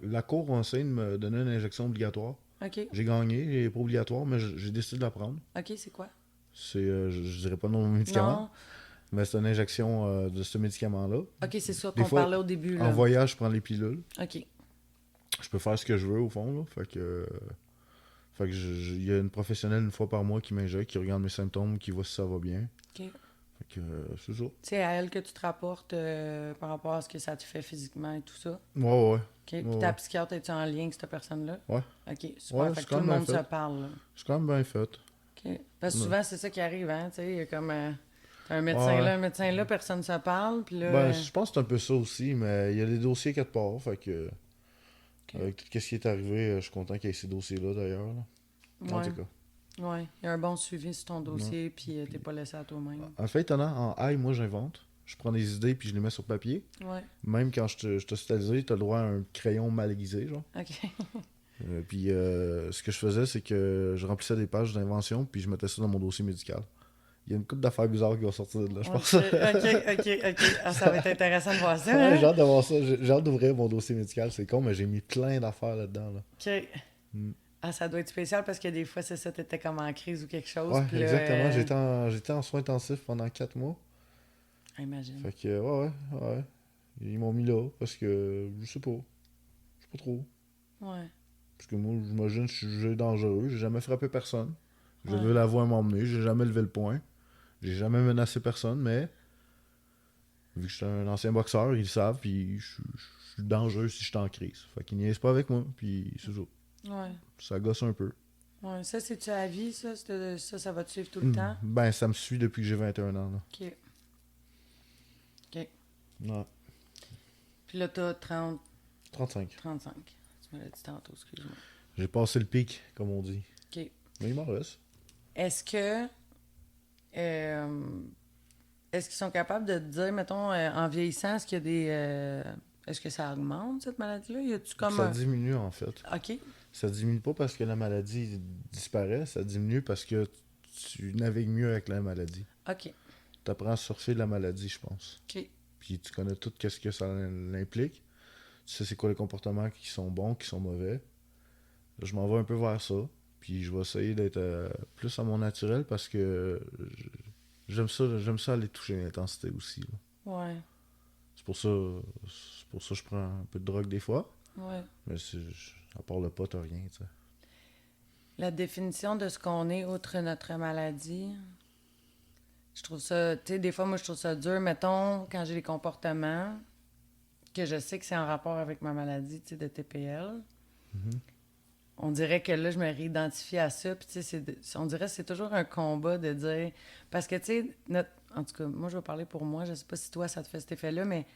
La cour enseigne de me donner une injection obligatoire.
OK.
J'ai gagné, elle est pas obligatoire, mais j'ai décidé de la prendre.
OK, c'est quoi?
C'est, je dirais pas le nom de mon médicament,
Non.
mais c'est une injection de ce médicament-là.
OK, c'est ça
Des
qu'on
fois,
parlait au début,
En
là.
voyage, je prends les pilules.
OK.
Je peux faire ce que je veux, au fond, là. Fait que il y a une professionnelle une fois par mois qui m'injecte, qui regarde mes symptômes, qui voit si ça va bien.
OK.
Fait que c'est ça.
C'est à elle que tu te rapportes par rapport à ce que ça te fait physiquement et tout ça.
Ouais, ouais.
OK. Puis
Ouais,
ta
ouais.
psychiatre, es-tu en lien avec cette personne-là?
Ouais.
OK, super.
Ouais,
Fait
c'est
que tout
quand
le
même
monde
bien
se
fait.
parle, là.
C'est quand même bien fait.
OK. Parce que
Ouais.
souvent, c'est ça qui arrive, hein? Tu sais, il y a comme... t'as un médecin
Ouais.
là, un médecin là, personne ne se parle, puis là...
Ben, je pense que c'est un peu ça aussi, mais il y a des dossiers quelque part. Fait que, avec tout ce qui est arrivé, je suis content qu'il y ait ces dossiers-là, d'ailleurs, là. En
ouais,
tout cas.
ouais. Il y a un bon suivi sur ton dossier, puis t'es pas laissé à toi-même.
En fait, étonnant, en high, moi, j'invente. Je prends des idées puis je les mets sur papier.
Ouais.
Même quand je te hospitalisé, t'as le droit à un crayon mal aiguisé, genre.
OK.
Puis ce que je faisais, c'est que je remplissais des pages d'invention puis je mettais ça dans mon dossier médical. Il y a une couple d'affaires bizarres qui vont sortir de là, je pense.
OK. Ah, ça va être intéressant de voir ça,
Ouais,
hein?
j'ai hâte d'avoir ça. J'ai hâte d'ouvrir mon dossier médical. C'est con, mais j'ai mis plein d'affaires là-dedans. Là.
OK.
Mm.
Ah, ça doit être spécial parce que des fois, c'est ça, t'étais comme en crise ou quelque chose.
Ouais,
puis là,
exactement. J'étais en soins intensifs pendant 4 mois.
Imagine.
Fait que, ouais. Ils m'ont mis là parce que, je sais pas. Je sais pas trop.
Ouais.
Parce que moi, j'imagine que je suis jugé dangereux. J'ai jamais frappé personne. J'ai
Ouais.
levé la voix à m'emmener. J'ai jamais levé le poing. J'ai jamais menacé personne, mais vu que je suis un ancien boxeur, ils le savent, puis je suis dangereux si je suis en crise. Fait qu'ils niaisent pas avec moi, puis c'est ça.
Ouais.
Ça gosse un peu.
Ouais. Ça, c'est-tu à vie, ça? Ça va te suivre tout le temps?
Ben, ça me suit depuis que j'ai 21 ans. Là.
OK.
Ouais.
Puis là, t'as 30,
35.
35. Tu me l'as dit tantôt, excuse-moi.
J'ai passé le pic, comme on dit.
OK.
Mais il m'en reste.
Est-ce que... est-ce qu'ils sont capables de te dire, mettons, en vieillissant, est-ce qu'il y a des... est-ce que ça augmente, cette maladie-là? Y a-tu comme
Ça
un...
diminue, en fait.
OK.
Ça diminue pas parce que la maladie disparaît, ça diminue parce que tu navigues mieux avec la maladie.
OK.
Tu apprends à surfer la maladie, je pense.
OK.
Puis tu connais tout ce que ça implique. Tu sais c'est quoi les comportements qui sont bons, qui sont mauvais. Je m'en vais un peu vers ça. Puis je vais essayer d'être plus à mon naturel parce que j'aime ça aller toucher l'intensité aussi. Là.
Ouais.
C'est pour ça que je prends un peu de drogue des fois.
Ouais.
Mais à part le pot, t'as rien, tu sais.
La définition de ce qu'on est outre notre maladie, je trouve ça... Tu sais, des fois, moi, je trouve ça dur. Mettons, quand j'ai des comportements que je sais que c'est en rapport avec ma maladie, tu sais, de TPL, on dirait que là, je me réidentifie à ça. Puis, tu sais, on dirait que c'est toujours un combat de dire... Parce que, tu sais, en tout cas, moi, je vais parler pour moi. Je sais pas si toi, ça te fait cet effet-là, mais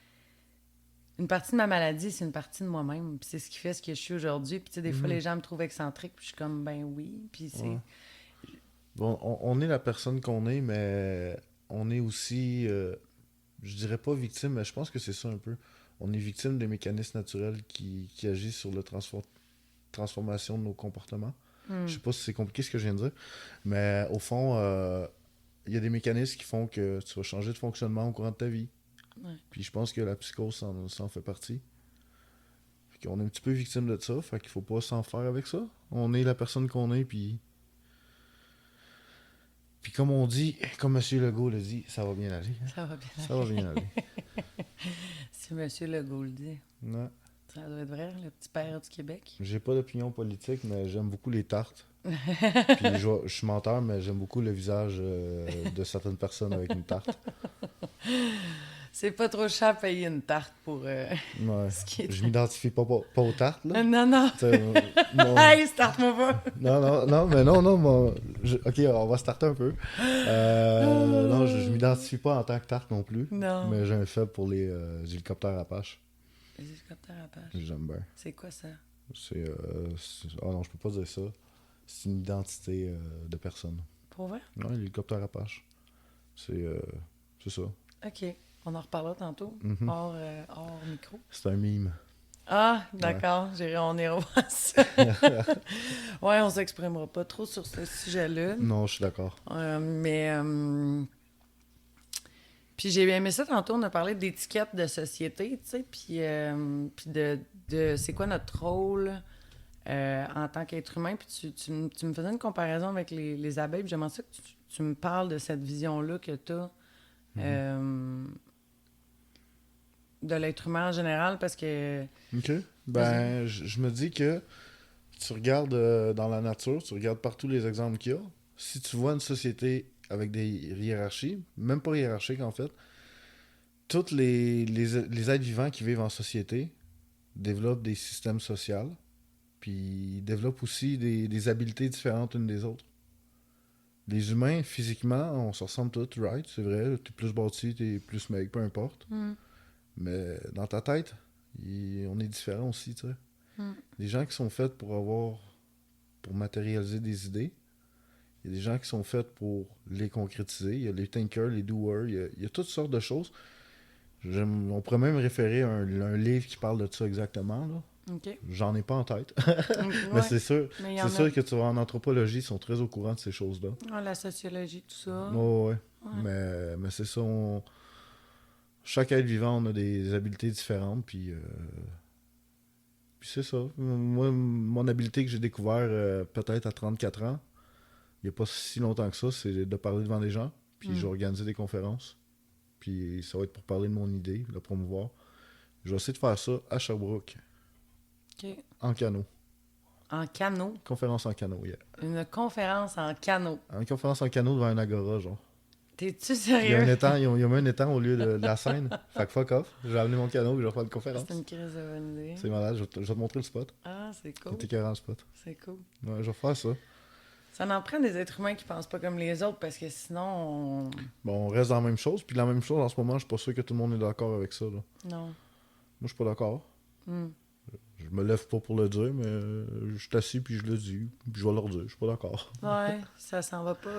une partie de ma maladie, c'est une partie de moi-même. Puis c'est ce qui fait ce que je suis aujourd'hui. Puis, tu sais, des fois, les gens me trouvent excentrique. Puis je suis comme, ben oui. Puis c'est...
Ouais. Bon, on est la personne qu'on est, mais on est aussi je dirais pas victime, mais je pense que c'est ça un peu. On est victime des mécanismes naturels qui agissent sur la transformation de nos comportements. Je sais pas si c'est compliqué ce que je viens de dire, mais au fond, il y a des mécanismes qui font que tu vas changer de fonctionnement au courant de ta vie.
Ouais.
Puis je pense que la psychose, ça en fait partie. Fait qu'on est un petit peu victime de ça, fait qu'il faut pas s'en faire avec ça. On est la personne qu'on est, puis comme on dit, comme M. Legault l'a dit, ça va bien aller.
Ça va bien.
Ça va bien aller.
Si M. Legault le dit.
Ouais.
Ça doit être vrai, le petit père du Québec.
J'ai pas d'opinion politique, mais j'aime beaucoup les tartes. Puis je suis menteur, mais j'aime beaucoup le visage de certaines personnes avec une tarte.
C'est pas trop cher à payer une tarte pour
Ouais.
ce qui est...
Je m'identifie pas aux tartes, là.
Non, non.
T'sais,
Hey, starte-moi pas!
Ok, on va starter un peu. Non, je m'identifie pas en tant que tarte non plus.
Non.
Mais j'ai un faible pour les hélicoptères Apache.
Les hélicoptères Apache.
J'aime bien.
C'est quoi ça?
Ah non, je peux pas dire ça. C'est une identité de personne.
Pour vrai?
Ouais, l'hélicoptère Apache. C'est ça.
OK. On en reparlera tantôt,
Mhm.
hors micro.
C'est un mime.
Ah, d'accord. On ira voir ça. Ouais, on s'exprimera pas trop sur ce sujet-là.
Non, je suis d'accord.
Puis j'ai aimé ça tantôt, on a parlé d'étiquette de société, tu sais, puis de c'est quoi notre rôle en tant qu'être humain. Puis tu me faisais une comparaison avec les abeilles, puis j'aimerais ça que tu me parles de cette vision-là que tu as de l'être humain en général, parce que...
Ok. Ben, je me dis que tu regardes dans la nature, tu regardes partout les exemples qu'il y a. Si tu vois une société avec des hiérarchies, même pas hiérarchiques en fait, tous les êtres vivants qui vivent en société développent des systèmes sociaux, puis développent aussi des habiletés différentes unes des autres. Les humains, physiquement, on se ressemble tous, right? C'est vrai, t'es plus bâti, t'es plus mec, peu importe. Mais dans ta tête, on est différents aussi, tu sais. Des gens qui sont faits pour matérialiser des idées. Il y a des gens qui sont faits pour les concrétiser. Il y a les thinkers, les doers. Il y a toutes sortes de choses. On pourrait même référer à un livre qui parle de ça exactement, là.
OK.
J'en ai pas en tête. Mais
Ouais.
c'est sûr,
Mais il y
c'est
en
sûr
a.
que tu vas en anthropologie, ils sont très au courant de ces choses-là.
Ouais, la sociologie, tout ça.
Ouais.
Ouais.
Mais c'est ça. Chaque être vivant, on a des habiletés différentes. Puis c'est ça. Moi, mon habileté que j'ai découvert peut-être à 34 ans, il n'y a pas si longtemps que ça, c'est de parler devant des gens. Puis je vais organiser des conférences. Puis ça va être pour parler de mon idée, la promouvoir. Je vais essayer de faire ça à Sherbrooke.
OK.
En canot.
En canot.
Conférence en canot, yeah.
Une conférence en canot.
Une conférence en canot devant un agora, genre.
T'es-tu
Il y a
sérieux?
un étang, ils ont mis un étang au lieu de la scène. Fait que fuck off. Je vais amener mon canot et je vais faire une conférence.
C'est une crise de bonne idée.
C'est malade, je vais te montrer le spot.
Ah, c'est cool.
C'est écœurant le spot.
C'est cool.
Ouais, je vais faire ça.
Ça en prend des êtres humains qui pensent pas comme les autres, parce que sinon,
Bon, on reste dans la même chose. Puis la même chose, en ce moment, je suis pas sûr que tout le monde est d'accord avec ça, là.
non.
Moi, je suis pas d'accord.
Hmm.
Je me lève pas pour le dire, mais je suis assis puis je le dis. Puis je vais leur dire, je suis pas d'accord.
Ouais, ça s'en va pas...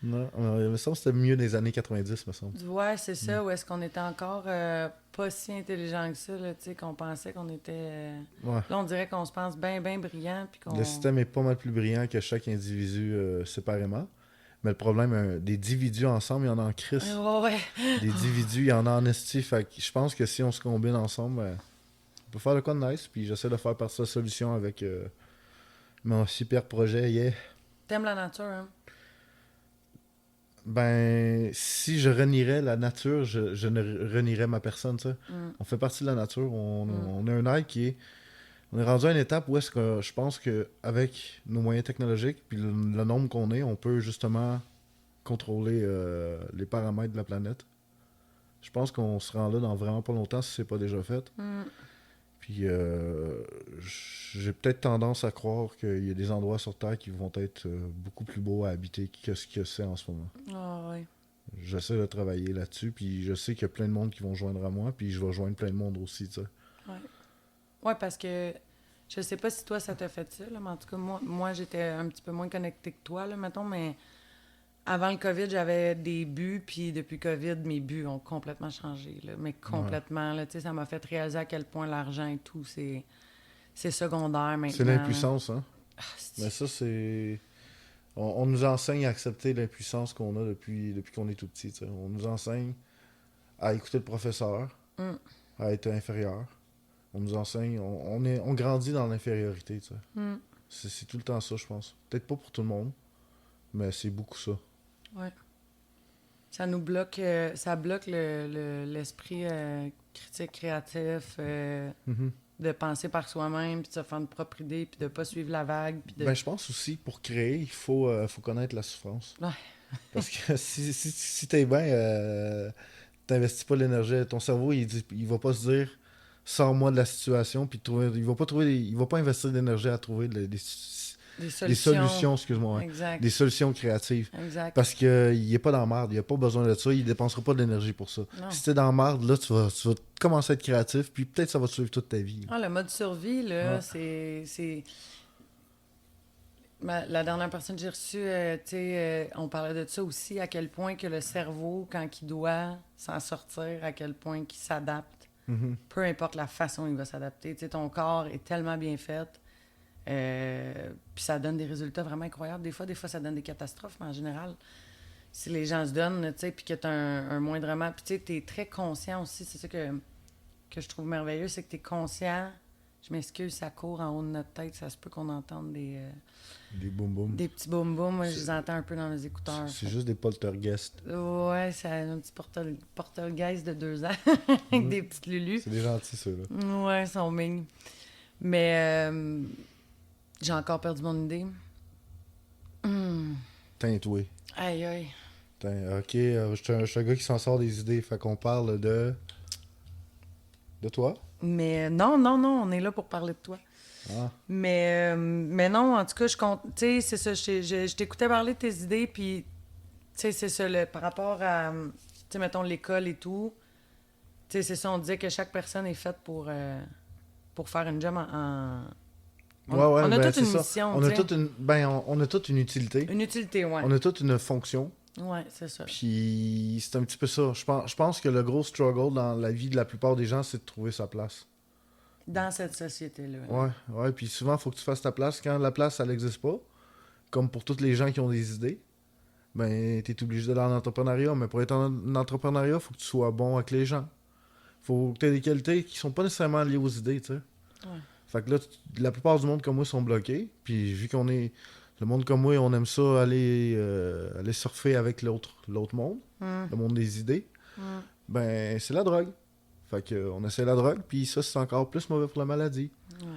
Non, il me semble que c'était mieux des années 90, me semble.
Ouais, c'est ça, où est-ce qu'on était encore pas si intelligent que ça, là, tu sais, qu'on pensait qu'on était...
Ouais.
Là, on dirait qu'on se pense bien, bien brillant, puis qu'on...
Le système est pas mal plus brillant que chaque individu séparément. Mais le problème, des individus ensemble, il y en a en crise.
Ouais.
Des individus, il y en a en esti. Fait que je pense que si on se combine ensemble, on peut faire le quoi de nice. Puis j'essaie de faire partie de la solution avec mon super projet. Yeah.
T'aimes la nature, hein?
Ben, si je renierais la nature, je ne renierais ma personne, tu sais. On fait partie de la nature. On est un être qui est... On est rendu à une étape où est-ce que je pense qu'avec nos moyens technologiques puis le nombre qu'on est, on peut justement contrôler les paramètres de la planète. Je pense qu'on se rend là dans vraiment pas longtemps si c'est pas déjà fait. Puis j'ai peut-être tendance à croire qu'il y a des endroits sur Terre qui vont être beaucoup plus beaux à habiter que ce que c'est en ce moment.
Ah, ouais.
J'essaie de travailler là-dessus, puis je sais qu'il y a plein de monde qui vont joindre à moi, puis je vais joindre plein de monde aussi, tu sais.
Ouais. Ouais, parce que je sais pas si toi, ça t'a fait ça, là, mais en tout cas, moi j'étais un petit peu moins connectée que toi, là, mettons, mais Avant le COVID, j'avais des buts, puis depuis le COVID, mes buts ont complètement changé, là, mais complètement. Là, tu sais, ça m'a fait réaliser à quel point l'argent et tout, c'est secondaire maintenant.
C'est l'impuissance, hein?
Ah, c'est-
Mais ça, c'est... On nous enseigne à accepter l'impuissance qu'on a depuis qu'on est tout petit, tu sais. On nous enseigne à écouter le professeur,
Mm.
à être inférieur. On nous enseigne... On grandit dans l'infériorité, tu sais.
Mm.
C'est tout le temps ça, je pense. Peut-être pas pour tout le monde, mais c'est beaucoup ça.
Ouais. Ça nous bloque, ça bloque l'esprit critique, créatif,
Mhm.
de penser par soi-même, puis de se faire une propre idée, puis de pas suivre la vague, puis de...
Ben, je pense aussi, pour créer, faut connaître la souffrance.
Ouais.
Parce que si t'es bien, t'investis pas l'énergie. Ton cerveau, il va pas se dire, sors-moi de la situation, puis il va pas investir d'énergie à trouver des solutions, excuse-moi, ouais.
Exact.
Des solutions créatives.
Exact.
Parce qu'il est pas dans la merde, il a pas besoin de ça, il dépensera pas de l'énergie pour ça.
Non.
Si t'es dans la merde, là, tu vas commencer à être créatif, puis peut-être ça va te suivre toute ta vie.
Ah, le mode survie, là,
Ouais.
c'est... La dernière personne que j'ai reçue, tu sais, on parlait de ça aussi, à quel point que le cerveau, quand il doit s'en sortir, à quel point qu'il s'adapte,
Mhm.
peu importe la façon il va s'adapter. Tu sais, ton corps est tellement bien fait, puis ça donne des résultats vraiment incroyables. Des fois, ça donne des catastrophes, mais en général, si les gens se donnent, tu sais, puis que tu as un moindrement... Puis tu sais, tu es très conscient aussi, c'est ça que je trouve merveilleux, c'est que tu es conscient. Je m'excuse, ça court en haut de notre tête, ça se peut qu'on entende
Des boum boum.
des petits boum boum. Moi, je les entends un peu dans les écouteurs.
C'est juste des poltergeists.
Ouais, c'est un petit porte-guise de 2 ans avec des petites lulus.
C'est des gentils, ceux-là.
Ouais, ils sont mignons. Mais j'ai encore perdu mon idée.
Teintoué.
Aïe, aïe.
Ok, je suis un gars qui s'en sort des idées. Fait qu'on parle de... De toi?
Mais non, non, non, on est là pour parler de toi.
Ah.
Mais non, en tout cas, je compte. Tu sais, c'est ça. Je t'écoutais parler de tes idées, puis, tu sais, c'est ça, par rapport à, tu sais, mettons, l'école et tout. Tu sais, c'est ça, on disait que chaque personne est faite pour faire une job on a
ben,
toute
c'est
une
ça.
mission,
On a
tu sais.
toute une... Ben, on a toute une utilité.
Une utilité, ouais.
On a toute une fonction.
Ouais, c'est ça.
Puis c'est un petit peu ça. Je pense que le gros struggle dans la vie de la plupart des gens, c'est de trouver sa place.
Dans cette société-là.
Ouais. Puis souvent, il faut que tu fasses ta place. Quand la place, elle n'existe pas, comme pour tous les gens qui ont des idées, ben, t'es obligé d'aller en entrepreneuriat. Mais pour être en entrepreneuriat, il faut que tu sois bon avec les gens. Faut que tu aies des qualités qui sont pas nécessairement liées aux idées, tu sais.
Ouais.
Fait que là, la plupart du monde comme moi sont bloqués. Puis vu qu'on est... Le monde comme moi, on aime ça aller surfer avec l'autre monde, le monde des idées. Ben, c'est la drogue. Fait que on essaie la drogue, puis ça, c'est encore plus mauvais pour la maladie.
Ouais.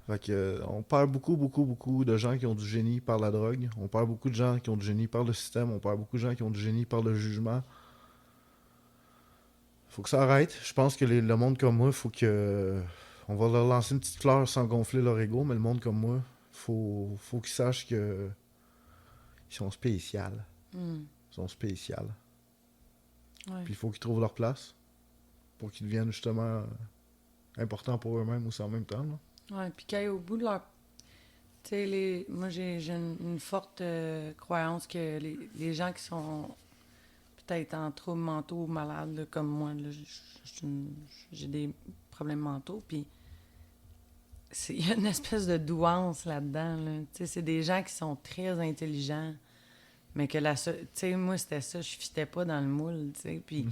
Fait que on perd beaucoup de gens qui ont du génie par la drogue. On perd beaucoup de gens qui ont du génie par le système. On perd beaucoup de gens qui ont du génie par le jugement. Faut que ça arrête. Je pense que le monde comme moi, faut que... On va leur lancer une petite fleur sans gonfler leur ego, mais le monde comme moi, faut qu'ils sachent que ils sont spéciaux. Ils sont spéciaux.
Ouais.
Puis il faut qu'ils trouvent leur place pour qu'ils deviennent justement importants pour eux-mêmes aussi en même temps. Là.
Ouais, puis quand au bout de leur... Tu sais, moi, j'ai une forte croyance que les gens qui sont peut-être en troubles mentaux ou malades, là, comme moi, là, j'ai des problèmes mentaux, puis il y a une espèce de douance là-dedans. Là. Tu sais, c'est des gens qui sont très intelligents, mais que tu sais, moi, c'était ça, je fitais pas dans le moule, tu sais, puis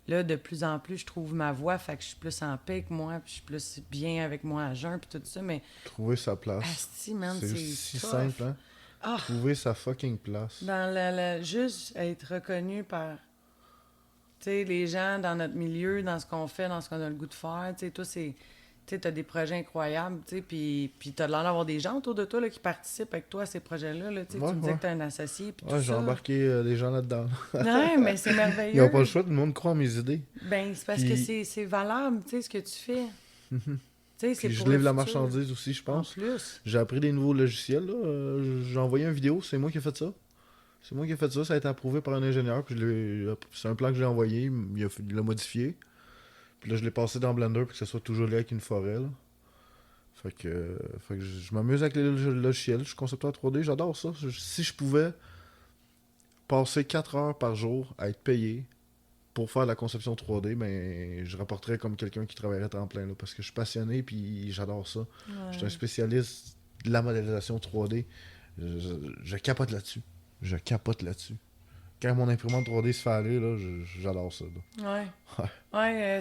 là, de plus en plus, je trouve ma voix, fait que je suis plus en paix que moi, puis je suis plus bien avec moi à jeun, puis tout ça, mais...
Trouver sa place.
Asti, man,
C'est
c'est
si
tough.
simple, hein?
Ah!
Trouver sa fucking place.
Dans juste être reconnu par, tu sais, les gens dans notre milieu, dans ce qu'on fait, dans ce qu'on a le goût de faire, tu sais, toi, c'est... Tu sais, t'as des projets incroyables, tu sais, puis t'as l'air d'avoir des gens autour de toi là, qui participent avec toi à ces projets-là, là, tu sais,
Ouais,
tu me disais
ouais.
que t'as un associé, puis
Ouais,
tout
j'ai
ça.
embarqué des gens là-dedans.
Ouais, mais c'est merveilleux.
Ils n'ont pas le choix, tout le monde croit en mes idées.
Ben, c'est parce
Puis-
que c'est valable, tu sais, ce que tu fais. Tu sais, c'est
Puis je
pour le
livre la
futur.
marchandise aussi, je
En
pense.
plus.
J'ai appris des nouveaux logiciels. Là. J'ai envoyé une vidéo, c'est moi qui ai fait ça. C'est moi qui ai fait ça, ça a été approuvé par un ingénieur. Puis c'est un plan que j'ai envoyé, il l'a modifié. Puis là, je l'ai passé dans Blender pour que ça soit tout joli avec une forêt. Là. Fait que je m'amuse avec les logiciels. Je suis concepteur 3D, j'adore ça. Si je pouvais passer 4 heures par jour à être payé pour faire de la conception 3D, ben, je rapporterais comme quelqu'un qui travaillerait à temps plein, là, parce que je suis passionné puis j'adore ça. Je suis un
Ouais.
spécialiste de la modélisation 3D. Je capote là-dessus. Je capote là-dessus. Quand mon imprimante 3D se fait aller, là, j'adore ça. Là.
Ouais.
Ouais.
Ouais,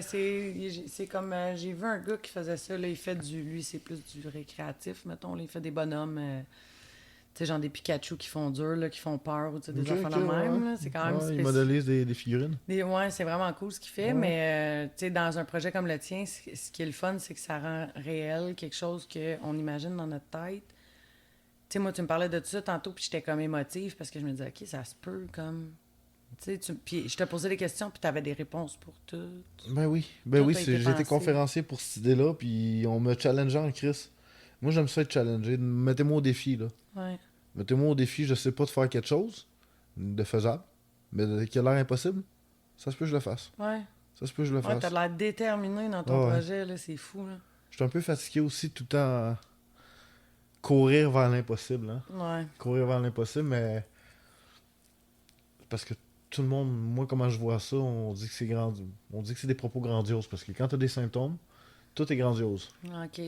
c'est comme. J'ai vu un gars qui faisait ça, là, il fait du. Lui, c'est plus du récréatif, mettons. Là, il fait des bonhommes. Tu sais, genre des Pikachu qui font dur, là, qui font peur, ou tu sais, des
Ok,
affaires
ok,
de
ouais.
même. Là. C'est quand même
Ouais, il
spécifique.
modélise des figurines.
Ouais, c'est vraiment cool ce qu'il fait,
Ouais.
mais tu sais, dans un projet comme le tien, ce qui est le fun, c'est que ça rend réel quelque chose qu'on imagine dans notre tête. Tu sais, moi, tu me parlais de tout ça tantôt, puis j'étais comme émotive parce que je me disais, OK, ça se peut, comme. Tu sais, puis je te posais des questions, puis tu avais des réponses pour tout.
Ben
Tout
oui,
a été
j'ai été
pensé.
conférencier pour cette idée-là, puis on me challengeait en Chris. Moi, j'aime ça être challengé. Mettez-moi au défi, là.
Ouais,
Mettez-moi au défi, je sais pas de faire quelque chose de faisable, mais qui a l'air impossible, ça se peut que je le fasse.
ouais.
Ça se peut que je le
Ouais, t'as
fasse.
l'air déterminé dans ton
Ah ouais.
projet, là, c'est fou, là.
Je suis un peu fatigué aussi tout le temps à courir vers l'impossible, hein.
Ouais,
Courir vers l'impossible, mais parce que tout le monde, moi comment je vois ça, on dit que c'est grand, on dit que c'est des propos grandioses parce que quand t'as des symptômes, tout est grandiose.
OK.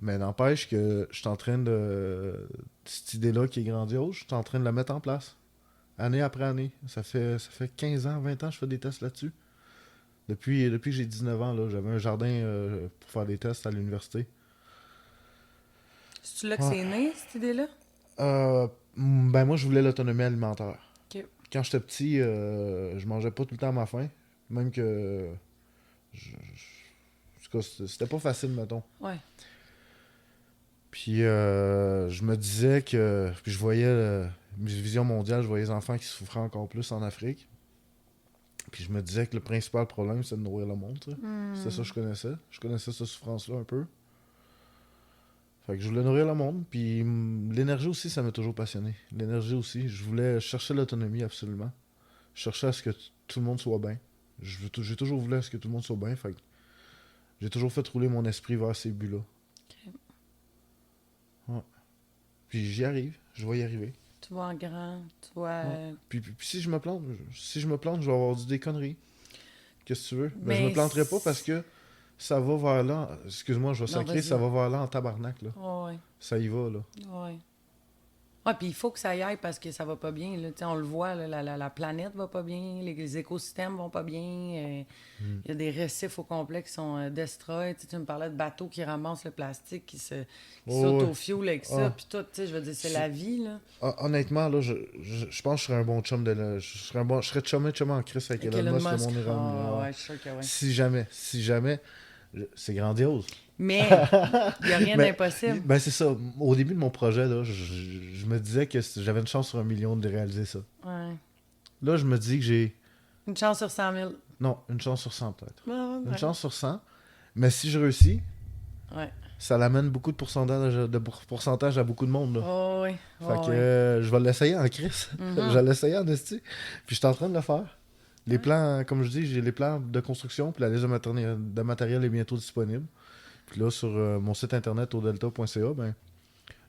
Mais n'empêche que je suis en train de cette idée-là qui est grandiose, je suis en train de la mettre en place. Année après année. Ça fait 15 ans, 20 ans que je fais des tests là-dessus. Depuis que j'ai 19 ans, là, j'avais un jardin pour faire des tests à l'université.
C'est-tu là que
Ouais.
c'est né, cette idée-là?
Ben moi, je voulais l'autonomie alimentaire.
OK.
Quand j'étais petit, je mangeais pas tout le temps à ma faim. Même que... En tout cas, c'était pas facile, mettons.
Ouais.
Puis je me disais que... Puis je voyais... Mes visions mondiales, je voyais les enfants qui souffraient encore plus en Afrique. Puis je me disais que le principal problème, c'est de nourrir le monde. Tu sais. C'était ça que je connaissais. Je connaissais cette souffrance-là un peu. Fait que je voulais nourrir le monde. Puis l'énergie aussi, ça m'a toujours passionné. L'énergie aussi. Je cherchais l'autonomie absolument. Je cherchais à ce que tout le monde soit bien. J'ai toujours voulu à ce que tout le monde soit bien. Fait que j'ai toujours fait rouler mon esprit vers ces buts-là.
OK.
Ouais. Puis j'y arrive. Je vais y arriver.
Tu vois en grand, tu vois...
Ouais. Puis si je me plante, je vais avoir dit des conneries. Qu'est-ce que tu veux? Mais je me
Mais...
planterai pas parce que ça va vers là. Excuse-moi, je vais
Non,
sacrer, ça
vas-y.
va vers là en tabarnak, là.
Ouais,
Ça y va, là.
ouais. Ouais, puis il faut que ça y aille parce que ça va pas bien. Là. Tu sais, on le voit, là, la planète va pas bien, les écosystèmes vont pas bien. Il y a des récifs au complet qui sont destroy. Tu sais, tu me parlais de bateaux qui ramassent le plastique, qui
Oh, ouais.
s'auto-fuel avec ça.
Ah,
Puis tout, tu sais, je veux dire, c'est
c'est-
la vie, là.
honnêtement, là, je pense que je serais un bon chum je serais chumé en Chris avec
Avec
Elon
Elon
Musk, le
Musk.
monde est rendu.
Ah,
Ouais.
ouais, je suis sûr que oui.
Si jamais, c'est grandiose.
Mais, il n'y a rien
Mais,
d'impossible.
ben c'est ça. Au début de mon projet, là, je me disais que j'avais une chance sur 1 million de réaliser ça.
Ouais.
Là, je me dis que j'ai...
Une chance sur 100 000.
Non, une chance sur 100 peut-être.
Ah,
Une
ouais.
chance sur 100. Mais si je réussis,
Ouais.
ça l'amène beaucoup de pourcentage à beaucoup de monde. Là.
Oh, oui.
Fait
Oh,
que
oui.
je vais l'essayer en crise. Je vais l'essayer en esti. Puis je suis en train de le faire. Les plans, comme je dis, j'ai les plans de construction, puis la liste de matériel est bientôt disponible. Puis là, sur mon site internet audelta.ca, ben,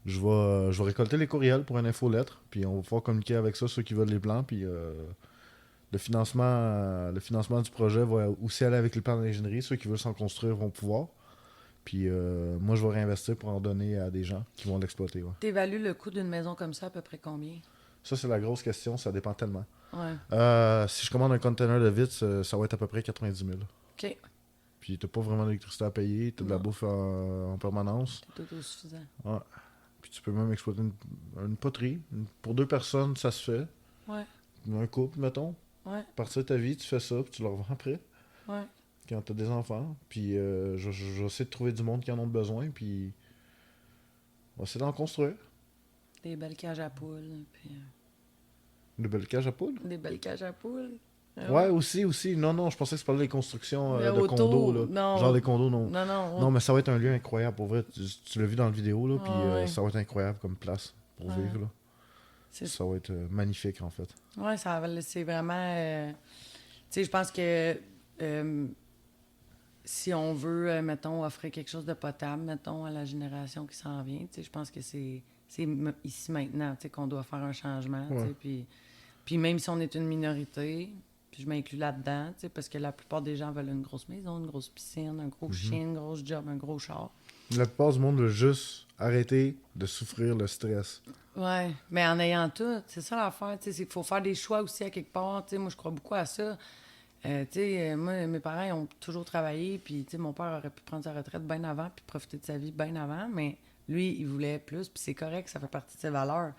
je vais récolter les courriels pour une infolettre, puis on va pouvoir communiquer avec ça, ceux qui veulent les plans, puis le financement du projet va aussi aller avec les plans d'ingénierie. Ceux qui veulent s'en construire vont pouvoir. Puis moi, je vais réinvestir pour en donner à des gens qui vont l'exploiter. Ouais.
T'évalues le coût d'une maison comme ça à peu près combien?
Ça, c'est la grosse question. Ça dépend tellement.
Ouais.
Si je commande un container de vitres, ça va être à peu près 90 000.
OK.
Puis t'as pas vraiment d'électricité à payer. T'as de la
Non.
bouffe en permanence.
C'est autosuffisant.
Ouais. Puis tu peux même exploiter une poterie. Pour 2 personnes, ça se fait.
Ouais.
Un couple, mettons.
Ouais.
Partir de ta vie, tu fais ça, puis tu le revends après.
Ouais.
Quand t'as des enfants. Puis je vais essayer de trouver du monde qui en ont besoin. Puis on va essayer d'en construire.
Des belles cages à poules. Puis,
De belles cages à poules.
des belles cages à poules. Ah
Ouais, aussi. Non, je pensais que tu parlais des constructions
Mais
de
auto,
condos, là.
non.
Genre des condos, non.
Non, non.
Non, mais ça va être un lieu incroyable, pour vrai. Tu l'as vu dans la vidéo, là, puis
Ouais.
ça va être incroyable comme place pour
Ouais.
vivre, là.
C'est
Ça va être magnifique, en fait.
Ouais, c'est vraiment... tu sais, je pense que si on veut, mettons, offrir quelque chose de potable, mettons, à la génération qui s'en vient, tu sais, je pense que c'est ici maintenant, tu sais, qu'on doit faire un changement, tu sais,
Ouais.
puis Puis même si on est une minorité, puis je m'inclus là-dedans, tu sais, parce que la plupart des gens veulent une grosse maison, une grosse piscine, un gros chien, une grosse job, un gros char.
La plupart du monde veut juste arrêter de souffrir le stress.
Ouais, mais en ayant tout, c'est ça l'affaire, tu sais, c'est qu'il faut faire des choix aussi à quelque part, tu sais, moi je crois beaucoup à ça. Moi, mes parents ils ont toujours travaillé, puis tu sais, mon père aurait pu prendre sa retraite bien avant, puis profiter de sa vie bien avant, mais lui, il voulait plus, puis c'est correct, ça fait partie de ses valeurs.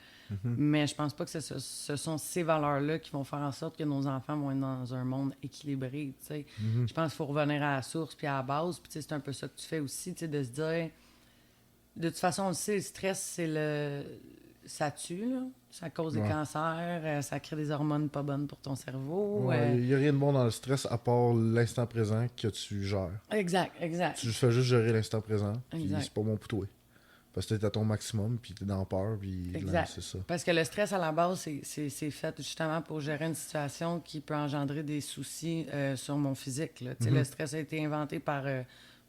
Mais je pense pas que ce sont ces valeurs-là qui vont faire en sorte que nos enfants vont être dans un monde équilibré, tu sais. Je pense qu'il faut revenir à la source, puis à la base, puis tu sais, c'est un peu ça que tu fais aussi, tu sais, de se dire... De toute façon, on le sait, le stress, ça tue, là. Ça cause des
Ouais.
cancers, ça crée des hormones pas bonnes pour ton cerveau.
Il n'y a rien de bon dans le stress à part l'instant présent que tu gères.
Exact, exact.
Tu fais juste gérer l'instant présent, puis
Exact.
c'est pas bon pour toi. Parce que t'es à ton maximum, puis t'es dans peur, puis là,
Exact.
c'est ça.
Parce que le stress, à la base, c'est fait justement pour gérer une situation qui peut engendrer des soucis sur mon physique, là. Tu sais, le stress a été inventé par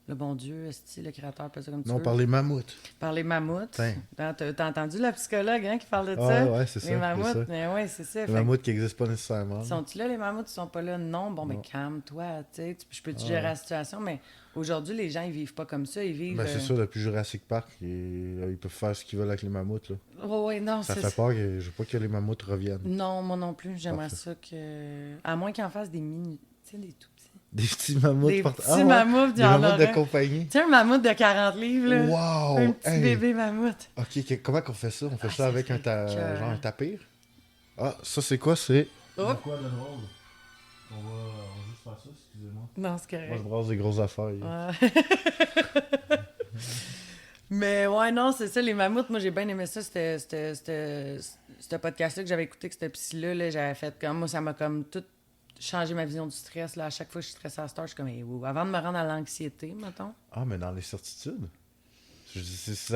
le bon Dieu, le créateur, appelle ça comme tu
Non,
veux.
par les mammouths.
Par les mammouths.
Tiens.
T'as entendu la psychologue qui parle de
Ah,
ça?
ouais, c'est ça.
Les
c'est
mammouths,
ça.
mais ouais, c'est ça.
Les
Fait
mammouths qui n'existent pas nécessairement.
sont-ils là, les mammouths? Ils sont pas là? Non. Bon, ben
Non.
calme-toi, tu sais. Je peux-tu gérer la situation? Mais aujourd'hui, les gens, ils vivent pas comme ça. Ils vivent...
Ben, c'est sûr, depuis Jurassic Park, ils peuvent faire ce qu'ils veulent avec les mammouths. Là.
Oh, ouais, non,
Ça
c'est
fait peur, je veux pas que les mammouths reviennent.
Non, moi non plus. J'aimerais
Parfait.
ça que... À moins qu'ils en fassent des mini... Tu sais, des tout petits.
Des petits mammouths.
Des
portent-
petits
ouais.
mammouths, il
Des
y en
mammouths de
aurait.
compagnie.
Tu sais, un mammouth de 40 livres, là.
Wow!
Un petit
Hey!
bébé mammouth.
Ok, comment qu'on fait ça? On fait
Ah,
ça
ça
avec
serait cœur.
genre un tapir? Ah, ça c'est quoi? C'est...
Oh!
quoi de drôle? On va juste faire ça, excusez-moi.
Non, c'est
Moi, je
correct.
brasse des grosses affaires.
Ouais. Mais ouais, non, c'est ça, les mammouths. Moi, j'ai bien aimé ça, ce podcast-là que j'avais écouté, que ce psy-là, là, j'avais fait comme... Moi, ça m'a comme tout changé ma vision du stress. Là. À chaque fois que je suis stressée à cette heure, je suis comme... Hey, wow. Avant de me rendre à l'anxiété, mettons.
Ah, mais dans les certitudes?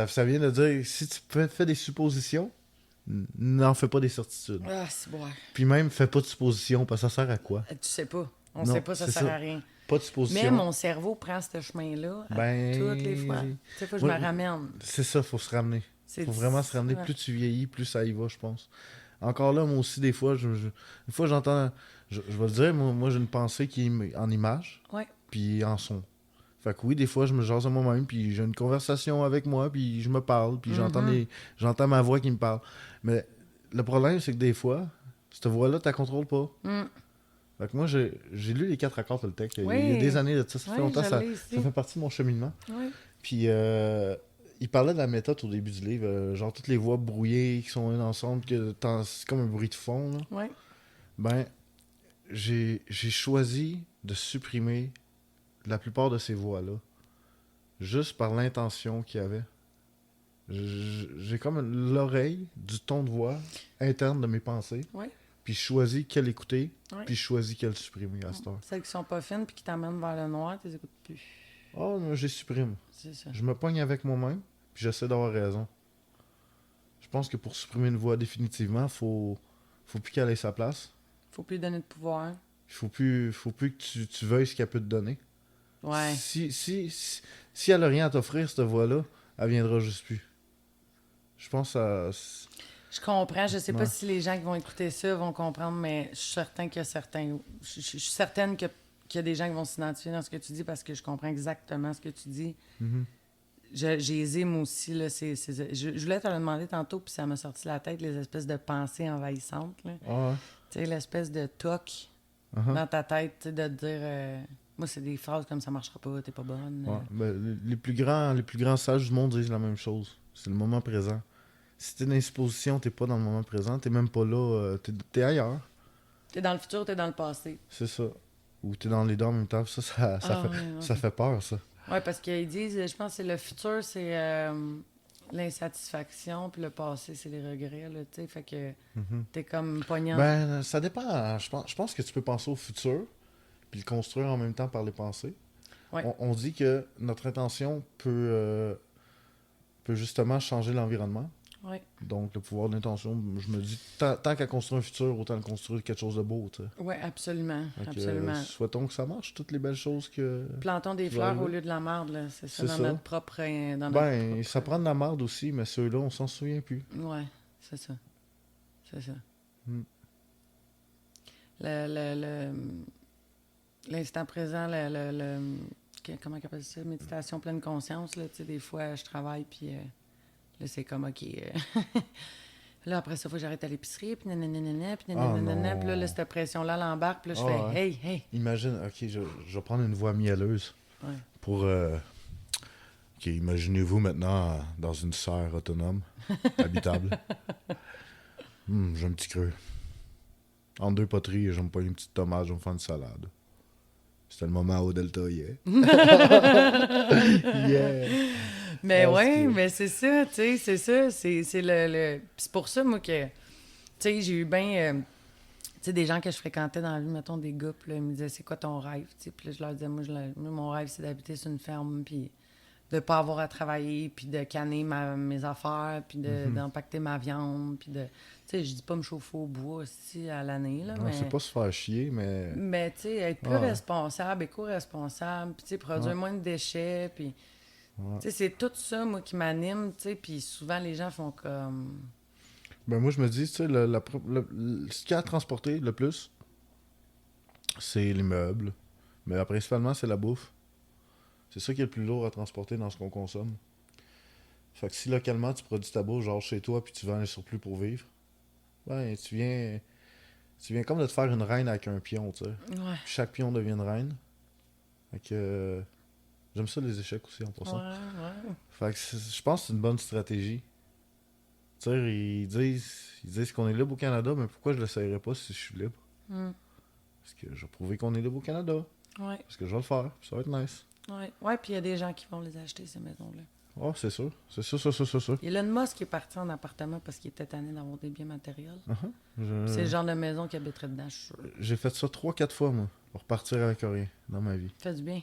Ça vient de dire, si tu fais des suppositions, n'en fais pas des certitudes.
Ah, c'est bon.
Puis même, fais pas de suppositions, parce que ça sert à quoi?
Tu sais pas. On
Non,
sait pas, ça
c'est
sert
ça.
à rien.
Pas de suppositions.
Mais mon cerveau prend ce chemin-là à
Ben,
toutes les fois. Tu sais, faut que je
ouais,
me ramène.
C'est ça, faut se ramener.
C'est
Faut vraiment se ramener.
ouais.
Plus tu vieillis, plus ça y va, je pense. Encore là, moi aussi, des fois, une fois j'entends... Je vais le dire, moi j'ai une pensée qui est en image,
Ouais.
puis en son. Fait que oui, des fois, je me jase à moi-même, puis j'ai une conversation avec moi, puis je me parle, puis j'entends ma voix qui me parle. Mais le problème, c'est que des fois, cette voix-là, tu la contrôles pas.
Mm.
Fait que moi, j'ai lu les 4 accords Toltec. Il y
Oui.
a des années de ça. Ça fait
Oui,
longtemps.
je
Ça
l'ai ici.
fait partie de mon cheminement.
Ouais.
Puis, il parlait de la méthode au début du livre. Genre, toutes les voix brouillées qui sont ensemble, c'est comme un bruit de fond. Là.
Ouais.
Ben, j'ai choisi de supprimer la plupart de ces voix-là. Juste par l'intention qu'il y avait. J'ai comme l'oreille du ton de voix interne de mes pensées.
Ouais.
Puis je choisis quelle écouter,
Ouais.
puis je choisis quelle supprimer à cette heure.
Celles qui sont pas fines puis qui t'amènent vers le noir, tu les écoutes plus.
Oh, moi, je les supprime.
C'est ça.
Je me pogne avec moi-même, puis j'essaie d'avoir raison. Je pense que pour supprimer une voix définitivement, faut plus qu'elle ait sa place.
Faut plus lui donner de pouvoir.
Il faut plus que tu veuilles ce qu'elle peut te donner.
Ouais.
Si elle a rien à t'offrir, cette voix-là, elle viendra juste plus. Je pense à...
Je comprends. Je sais pas
Ouais.
si les gens qui vont écouter ça vont comprendre, mais je suis certain qu'il y a certains... Je suis certaine qu'il y a des gens qui vont s'identifier dans ce que tu dis parce que je comprends exactement ce que tu dis.
Mhm.
J'ai moi aussi. Là, je voulais te le demander tantôt, puis ça m'a sorti de la tête, les espèces de pensées envahissantes. Là.
Ah ouais.
Tu sais, l'espèce de toc
Uh-huh.
dans ta tête, tu sais, de te dire... moi, c'est des phrases comme « ça marchera pas, t'es pas bonne
Ouais. Ben, les plus grands sages du monde disent la même chose. C'est le moment présent. Si t'es dans les suppositions, t'es pas dans le moment présent, t'es même pas là, t'es ailleurs.
T'es dans le futur, t'es dans le passé.
C'est ça. Ou t'es dans les deux en même temps. Ça
Ah,
ça fait peur, ça.
Ouais, parce qu'ils disent, je pense que le futur, c'est l'insatisfaction, puis le passé, c'est les regrets, là, tu sais. Fait que t'es comme poignant.
Ben, ça dépend. Je pense que tu peux penser au futur, puis le construire en même temps par les pensées.
Ouais.
On dit que notre intention peut justement changer l'environnement.
Ouais.
Donc, le pouvoir d'intention, je me dis, tant qu'à construire un futur, autant le construire quelque chose de beau, tu sais.
Ouais, absolument.
Fait que,
Absolument.
souhaitons que ça marche, toutes les belles choses que...
Plantons des
tu vas
fleurs
arriver.
au lieu de la marde, là. C'est ça,
C'est
dans
ça.
notre propre... Dans notre
Ben,
propre-
ça prend de la marde aussi, mais ceux-là, on s'en souvient plus.
Ouais, c'est ça. C'est ça. l'instant présent, comment on appelle ça? Méditation pleine conscience, là, tu sais, des fois, je travaille, puis là, c'est comme, OK... là, après ça, il faut que j'arrête à l'épicerie, puis nanana, puis nanana, puis là, cette pression-là l'embarque, puis là, je fais « Hey, hey! »
Imagine, OK, je vais prendre une voix mielleuse
Ouais.
pour... OK, imaginez-vous maintenant dans une serre autonome, habitable. J'ai un petit creux. Entre deux poteries, je vais me prendre une petite tomate, je vais me faire une salade. C'était le moment au Delta, yeah. Yeah!
Mais ouais,
que...
mais c'est ça, tu sais, c'est ça. C'est le... Puis c'est pour ça, moi, que, tu sais, j'ai eu bien, tu sais, des gens que je fréquentais dans la vie, mettons, des gars, puis là, ils me disaient, c'est quoi ton rêve, tu sais, puis là, je leur disais, moi, mon rêve, c'est d'habiter sur une ferme, puis de pas avoir à travailler, puis de canner mes affaires, puis d'empacter ma viande, puis de... Tu sais, je dis pas me chauffer au bois aussi à l'année, là,
Non,
mais...
c'est pas se faire chier, mais...
Mais, tu sais, être plus responsable, éco-responsable, puis, tu sais, produire moins de déchets, puis...
Ouais.
Tu sais, c'est tout ça, moi, qui m'anime, tu sais, puis souvent, les gens font comme...
Ben moi, je me dis, tu sais, ce qu'il y a à transporter le plus, c'est les meubles. Mais principalement, c'est la bouffe. C'est ça qui est le plus lourd à transporter dans ce qu'on consomme. Fait que si localement, tu produis ta bouffe, genre chez toi, puis tu vends les surplus pour vivre, ben, tu viens comme de te faire une reine avec un pion, tu sais.
Ouais,
Puis chaque pion devient une reine. Fait que... j'aime ça les échecs aussi en passant.
ouais.
Fait que je pense que c'est une bonne stratégie. Tu sais, ils disent qu'on est libre au Canada, mais pourquoi je l'essayerais pas si je suis libre?
Mm.
Parce que je vais prouver qu'on est libre au Canada.
Ouais,
Parce que je vais le faire. Puis ça va être nice.
ouais. Ouais, puis il y a des gens qui vont les acheter, ces maisons-là.
Oh, c'est sûr. C'est sûr, c'est sûr, c'est sûr.
Elon Musk est parti en appartement parce qu'il était tanné d'avoir des biens matériels.
Uh-huh.
C'est le genre de maison qu'il habiterait dedans, je suis sûr.
J'ai fait ça 3-4 fois, moi, pour partir avec rien dans ma vie.
Fait du bien.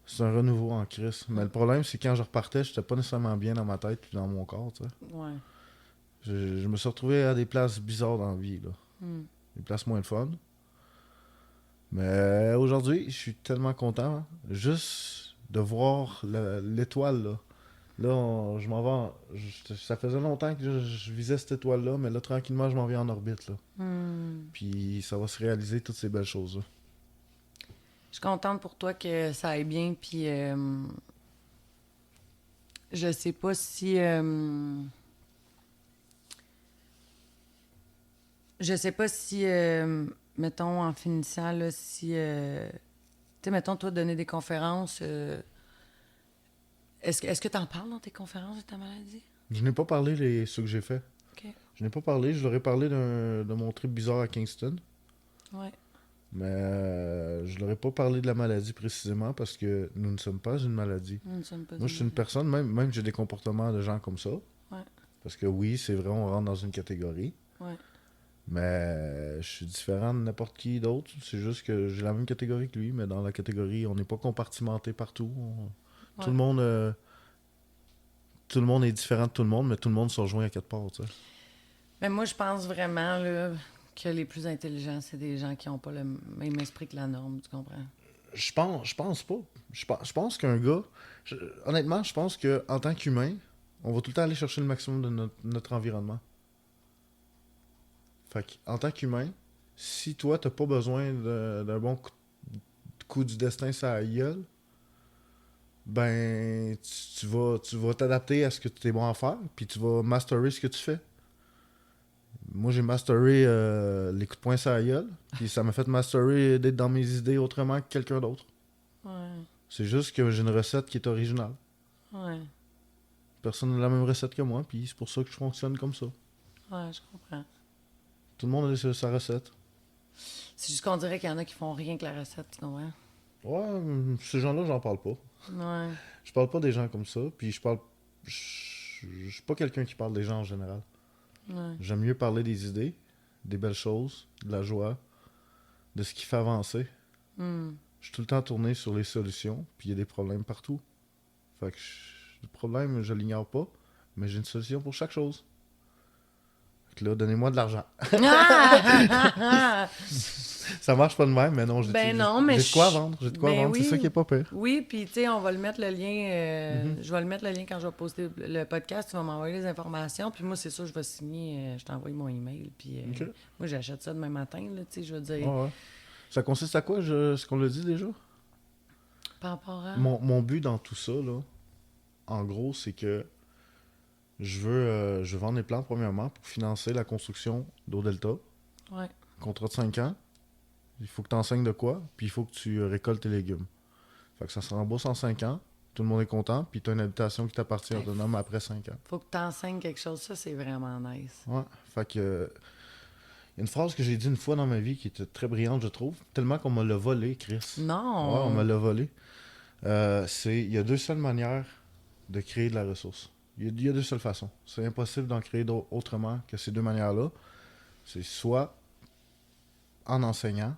C'est un renouveau en crise. Mais le problème, c'est que quand je repartais, j'étais pas nécessairement bien dans ma tête puis dans mon corps, tu sais.
Ouais.
Je me suis retrouvé à des places bizarres dans la vie, là.
Mm.
Des places moins de fun. Mais aujourd'hui, je suis tellement content, hein, juste de voir l'étoile, là. Là, je m'en vais. Ça faisait longtemps que je visais cette étoile-là, mais là, tranquillement, je m'en viens en orbite, là.
Mm.
Puis ça va se réaliser, toutes ces belles choses-là.
Je suis contente pour toi que ça aille bien, puis je sais pas si... je sais pas si, mettons, en finissant, là, si... tu sais, mettons, toi, donner des conférences, est-ce que tu en parles dans tes conférences de ta maladie?
Je n'ai pas parlé de ce que j'ai fait.
OK.
Je n'ai pas parlé, je leur ai parlé de mon trip bizarre à Kingston.
Ouais.
Mais je leur ai pas parlé de la maladie précisément parce que nous ne sommes pas une maladie.
Nous ne sommes pas
Moi, je suis une personne, même j'ai des comportements de gens comme ça.
Ouais.
Parce que oui, c'est vrai, on rentre dans une catégorie.
Ouais.
Mais je suis différent de n'importe qui d'autre. C'est juste que j'ai la même catégorie que lui, mais dans la catégorie, on n'est pas compartimenté partout.
Ouais.
Tout le monde est différent de tout le monde, mais tout le monde se rejoint à quelque part, tu sais.
Mais moi, je pense vraiment là, que les plus intelligents, c'est des gens qui n'ont pas le même esprit que la norme, tu comprends?
Je pense pas. Je pense qu'un gars... honnêtement, je pense qu'en tant qu'humain, on va tout le temps aller chercher le maximum de notre environnement. Fait qu'en tant qu'humain, si toi, t'as pas besoin d'un bon coup du destin sur la gueule, ben, tu vas t'adapter à ce que tu es bon à faire, puis tu vas masterer ce que tu fais. Moi, j'ai masteré les coups de poing sur la gueule, puis ça m'a fait masterer d'être dans mes idées autrement que quelqu'un d'autre.
Ouais.
C'est juste que j'ai une recette qui est originale.
Ouais.
Personne n'a la même recette que moi, puis c'est pour ça que je fonctionne comme ça.
Ouais, je comprends.
Tout le monde a sa recette.
C'est juste qu'on dirait qu'il y en a qui font rien que la recette, tu comprends?
Ouais, ces gens-là, j'en parle pas.
Ouais.
Je parle pas des gens comme ça, puis je suis pas quelqu'un qui parle des gens en général.
Ouais.
J'aime mieux parler des idées, des belles choses, de la joie, de ce qui fait avancer.
Mm.
Je suis tout le temps tourné sur les solutions, puis il y a des problèmes partout. Fait que le problème, je l'ignore pas, mais j'ai une solution pour chaque chose. Fait êtes là, donnez-moi de l'argent.
Ah!
Ça marche pas de même, mais non,
Ben non, mais
j'ai de quoi vendre,
ben
c'est ça
oui.
qui est pas pire.
Oui, puis tu sais, on va le mettre le lien, je vais le mettre le lien quand je vais poster le podcast, tu vas m'envoyer les informations, puis moi, c'est sûr, je vais signer, je t'envoie mon email, puis
Ok.
moi, j'achète ça demain matin, là, tu sais, je veux dire,
Ouais, ouais. Ça consiste à quoi, ce qu'on l'a dit déjà?
par rapport à...
Mon but dans tout ça, là, en gros, c'est que je veux vendre les plantes premièrement pour financer la construction d'Eau Delta.
Ouais.
Contrat de 5 ans. Il faut que tu enseignes de quoi, puis il faut que tu récoltes tes légumes. Fait que ça se rembourse en 5 ans. Tout le monde est content, puis tu as une habitation qui t'appartient
Ben,
autonome après 5 ans.
Faut que tu enseignes quelque chose, ça, c'est vraiment nice.
Ouais. Fait que. Il y a une phrase que j'ai dit une fois dans ma vie qui était très brillante, je trouve. Tellement qu'on me l'a volé, Chris.
Non!
Ouais, on me l'a volé. Il y a deux seules manières de créer de la ressource. Il y a deux seules façons. C'est impossible d'en créer autrement que ces deux manières-là. C'est soit en enseignant,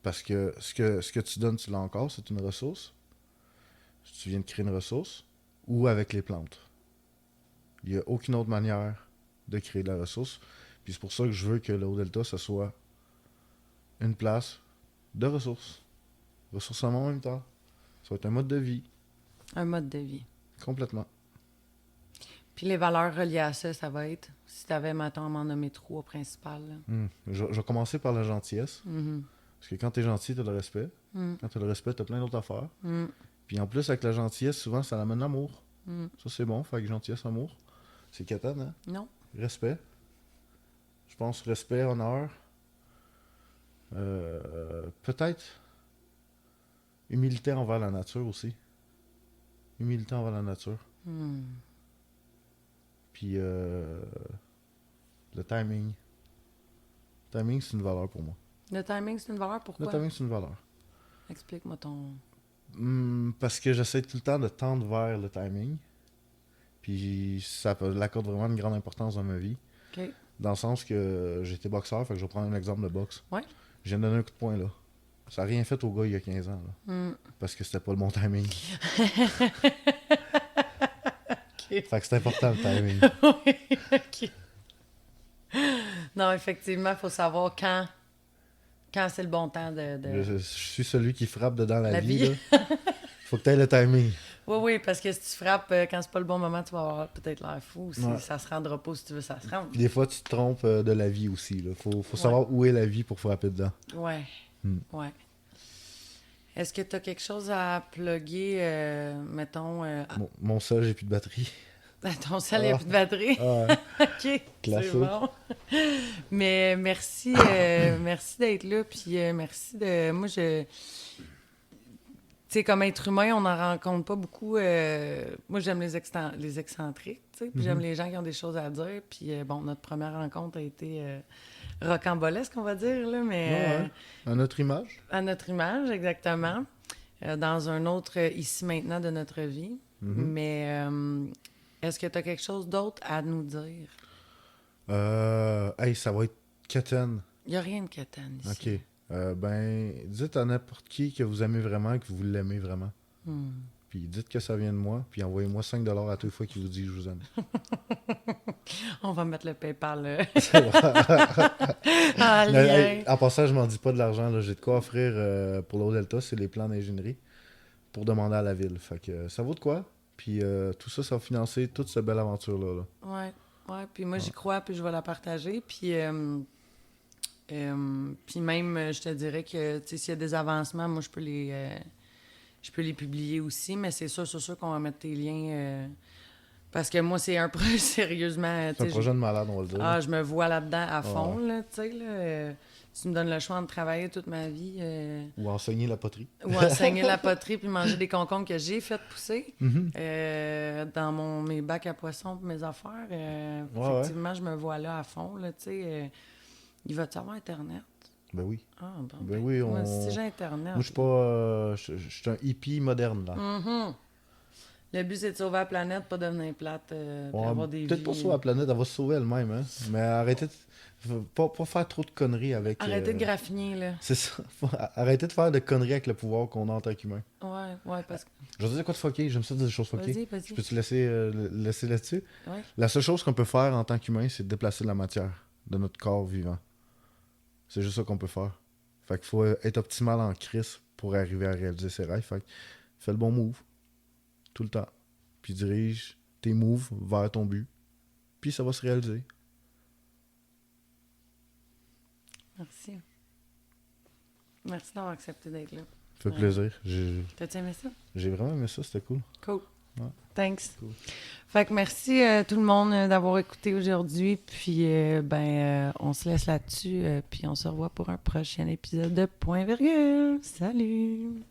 parce que ce que tu donnes, tu l'as encore, c'est une ressource. Tu viens de créer une ressource, ou avec les plantes. Il n'y a aucune autre manière de créer de la ressource. Puis c'est pour ça que je veux que le Haut-Delta, ce soit une place de ressources. Ressources en même temps. Ça va être un mode de vie.
Un mode de vie.
Complètement.
Puis les valeurs reliées à ça, ça va être, si t'avais, mettons, à m'en nommer 3 principales. Là.
Je vais commencer par la gentillesse.
Mhm.
Parce que quand t'es gentil, t'as le respect.
Mm.
Quand t'as le respect, t'as plein d'autres affaires.
Mm.
Puis en plus, avec la gentillesse, souvent, ça amène l'amour.
Mm.
Ça, c'est bon. Fait que gentillesse, amour. C'est Catan, hein?
Non.
Respect. Je pense respect, honneur. Peut-être humilité envers la nature aussi. Humilité envers la nature.
Mm.
Puis le timing. Le timing, c'est une valeur pour moi.
Le timing, c'est une valeur, pourquoi?
Le timing, c'est une valeur.
Explique-moi ton...
Parce que j'essaie tout le temps de tendre vers le timing. Puis ça l'accorde vraiment une grande importance dans ma vie.
OK.
Dans le sens que j'étais boxeur, fait que je vais prendre un exemple de boxe.
Ouais.
Je viens de donner un coup de poing là. Ça n'a rien fait au gars il y a 15 ans. Là, parce que c'était pas le bon timing.
OK.
Fait que c'est important le timing.
Oui, OK. Non, effectivement, il faut savoir quand c'est le bon temps de...
Je suis celui qui frappe dedans la
La
vie.
vie.
Là. Faut que tu aies le timing.
Oui, oui, parce que si tu frappes quand c'est pas le bon moment, tu vas avoir peut-être l'air fou. Si
Ouais.
ça se rendra pas, si tu veux, ça se rend.
Puis des fois, tu te trompes de la vie aussi. Là. Faut savoir où est la vie pour frapper dedans.
Ouais.
Hmm.
Ouais. Est-ce que tu as quelque chose à plugger, mettons,
Mon seul, j'ai plus de batterie.
ton sel, il n'y a plus de batterie?
Ah,
OK,
classique.
c'est bon. Mais merci, merci d'être là, puis merci de... Moi, tu sais, comme être humain, on n'en rencontre pas beaucoup. Moi, j'aime les excentriques, tu sais, puis j'aime les gens qui ont des choses à dire. Puis, bon, notre première rencontre a été rocambolesque, on va dire, là, mais
ouais. À notre image.
à notre image, exactement. Dans un autre ici maintenant de notre vie. Mais est-ce que tu as quelque chose d'autre à nous dire?
Hey, ça va être Keten.
Il n'y a rien de quétaine ici.
OK. Dites à n'importe qui que vous aimez vraiment, que vous l'aimez vraiment. Puis dites que ça vient de moi, puis envoyez-moi 5$ à toutes les fois qu'il vous dit que je vous aime.
On va mettre le PayPal en
Mais,
lien.
hey, en passant, je m'en dis pas de l'argent. Là. J'ai de quoi offrir pour le Haut-Delta, c'est les plans d'ingénierie pour demander à la ville. Fait que ça vaut de quoi. Puis tout ça, ça va financer toute cette belle aventure-là. Là.
Ouais. Puis moi, j'y crois, puis je vais la partager. Puis même, je te dirais que s'il y a des avancements, moi, je peux les publier aussi, mais c'est sûr qu'on va mettre tes liens. Parce que moi, c'est un projet sérieusement.
C'est un projet de malade, on va le dire.
Ah, je me vois là-dedans à fond, là, tu sais, là. Tu me donnes le choix de travailler toute ma vie.
Ou enseigner la poterie.
Ou enseigner la poterie puis manger des concombres que j'ai fait pousser dans mes bacs à poissons pour mes affaires. Effectivement, je me vois là à fond, là, tu sais. Il va-tu avoir Internet?
Ben oui.
Ah, bon.
Ben oui,
Moi, si j'ai Internet.
Moi, je suis pas... je suis un hippie moderne, là.
Le but, c'est de sauver la planète, pas devenir plate, puis
Ouais,
avoir des
peut-être
vies.
pas sauver la planète, elle va se sauver elle-même, hein. Mais arrêtez de... Pas faire trop de conneries avec...
Arrêtez de graffiner, là.
C'est ça. Arrêtez de faire de conneries avec le pouvoir qu'on a en tant qu'humain.
Ouais, parce que...
Je vais te dire quoi de fucké, j'aime ça dire des choses fuckées.
Vas-y.
Je peux te laisser là-dessus?
Ouais.
La seule chose qu'on peut faire en tant qu'humain, c'est de déplacer de la matière de notre corps vivant. C'est juste ça qu'on peut faire. Fait qu'il faut être optimal en crise pour arriver à réaliser ses rêves. Fait que fais le bon move. Tout le temps. Puis dirige tes moves vers ton but. Puis ça va se réaliser.
Merci. Merci d'avoir accepté d'être là.
Ça fait plaisir.
T'as-tu aimé ça?
J'ai vraiment aimé ça, c'était cool.
Cool.
Ouais.
Thanks.
Cool.
Fait que merci tout le monde d'avoir écouté aujourd'hui. Puis, on se laisse là-dessus. Puis, on se revoit pour un prochain épisode de Point Virgule. Salut!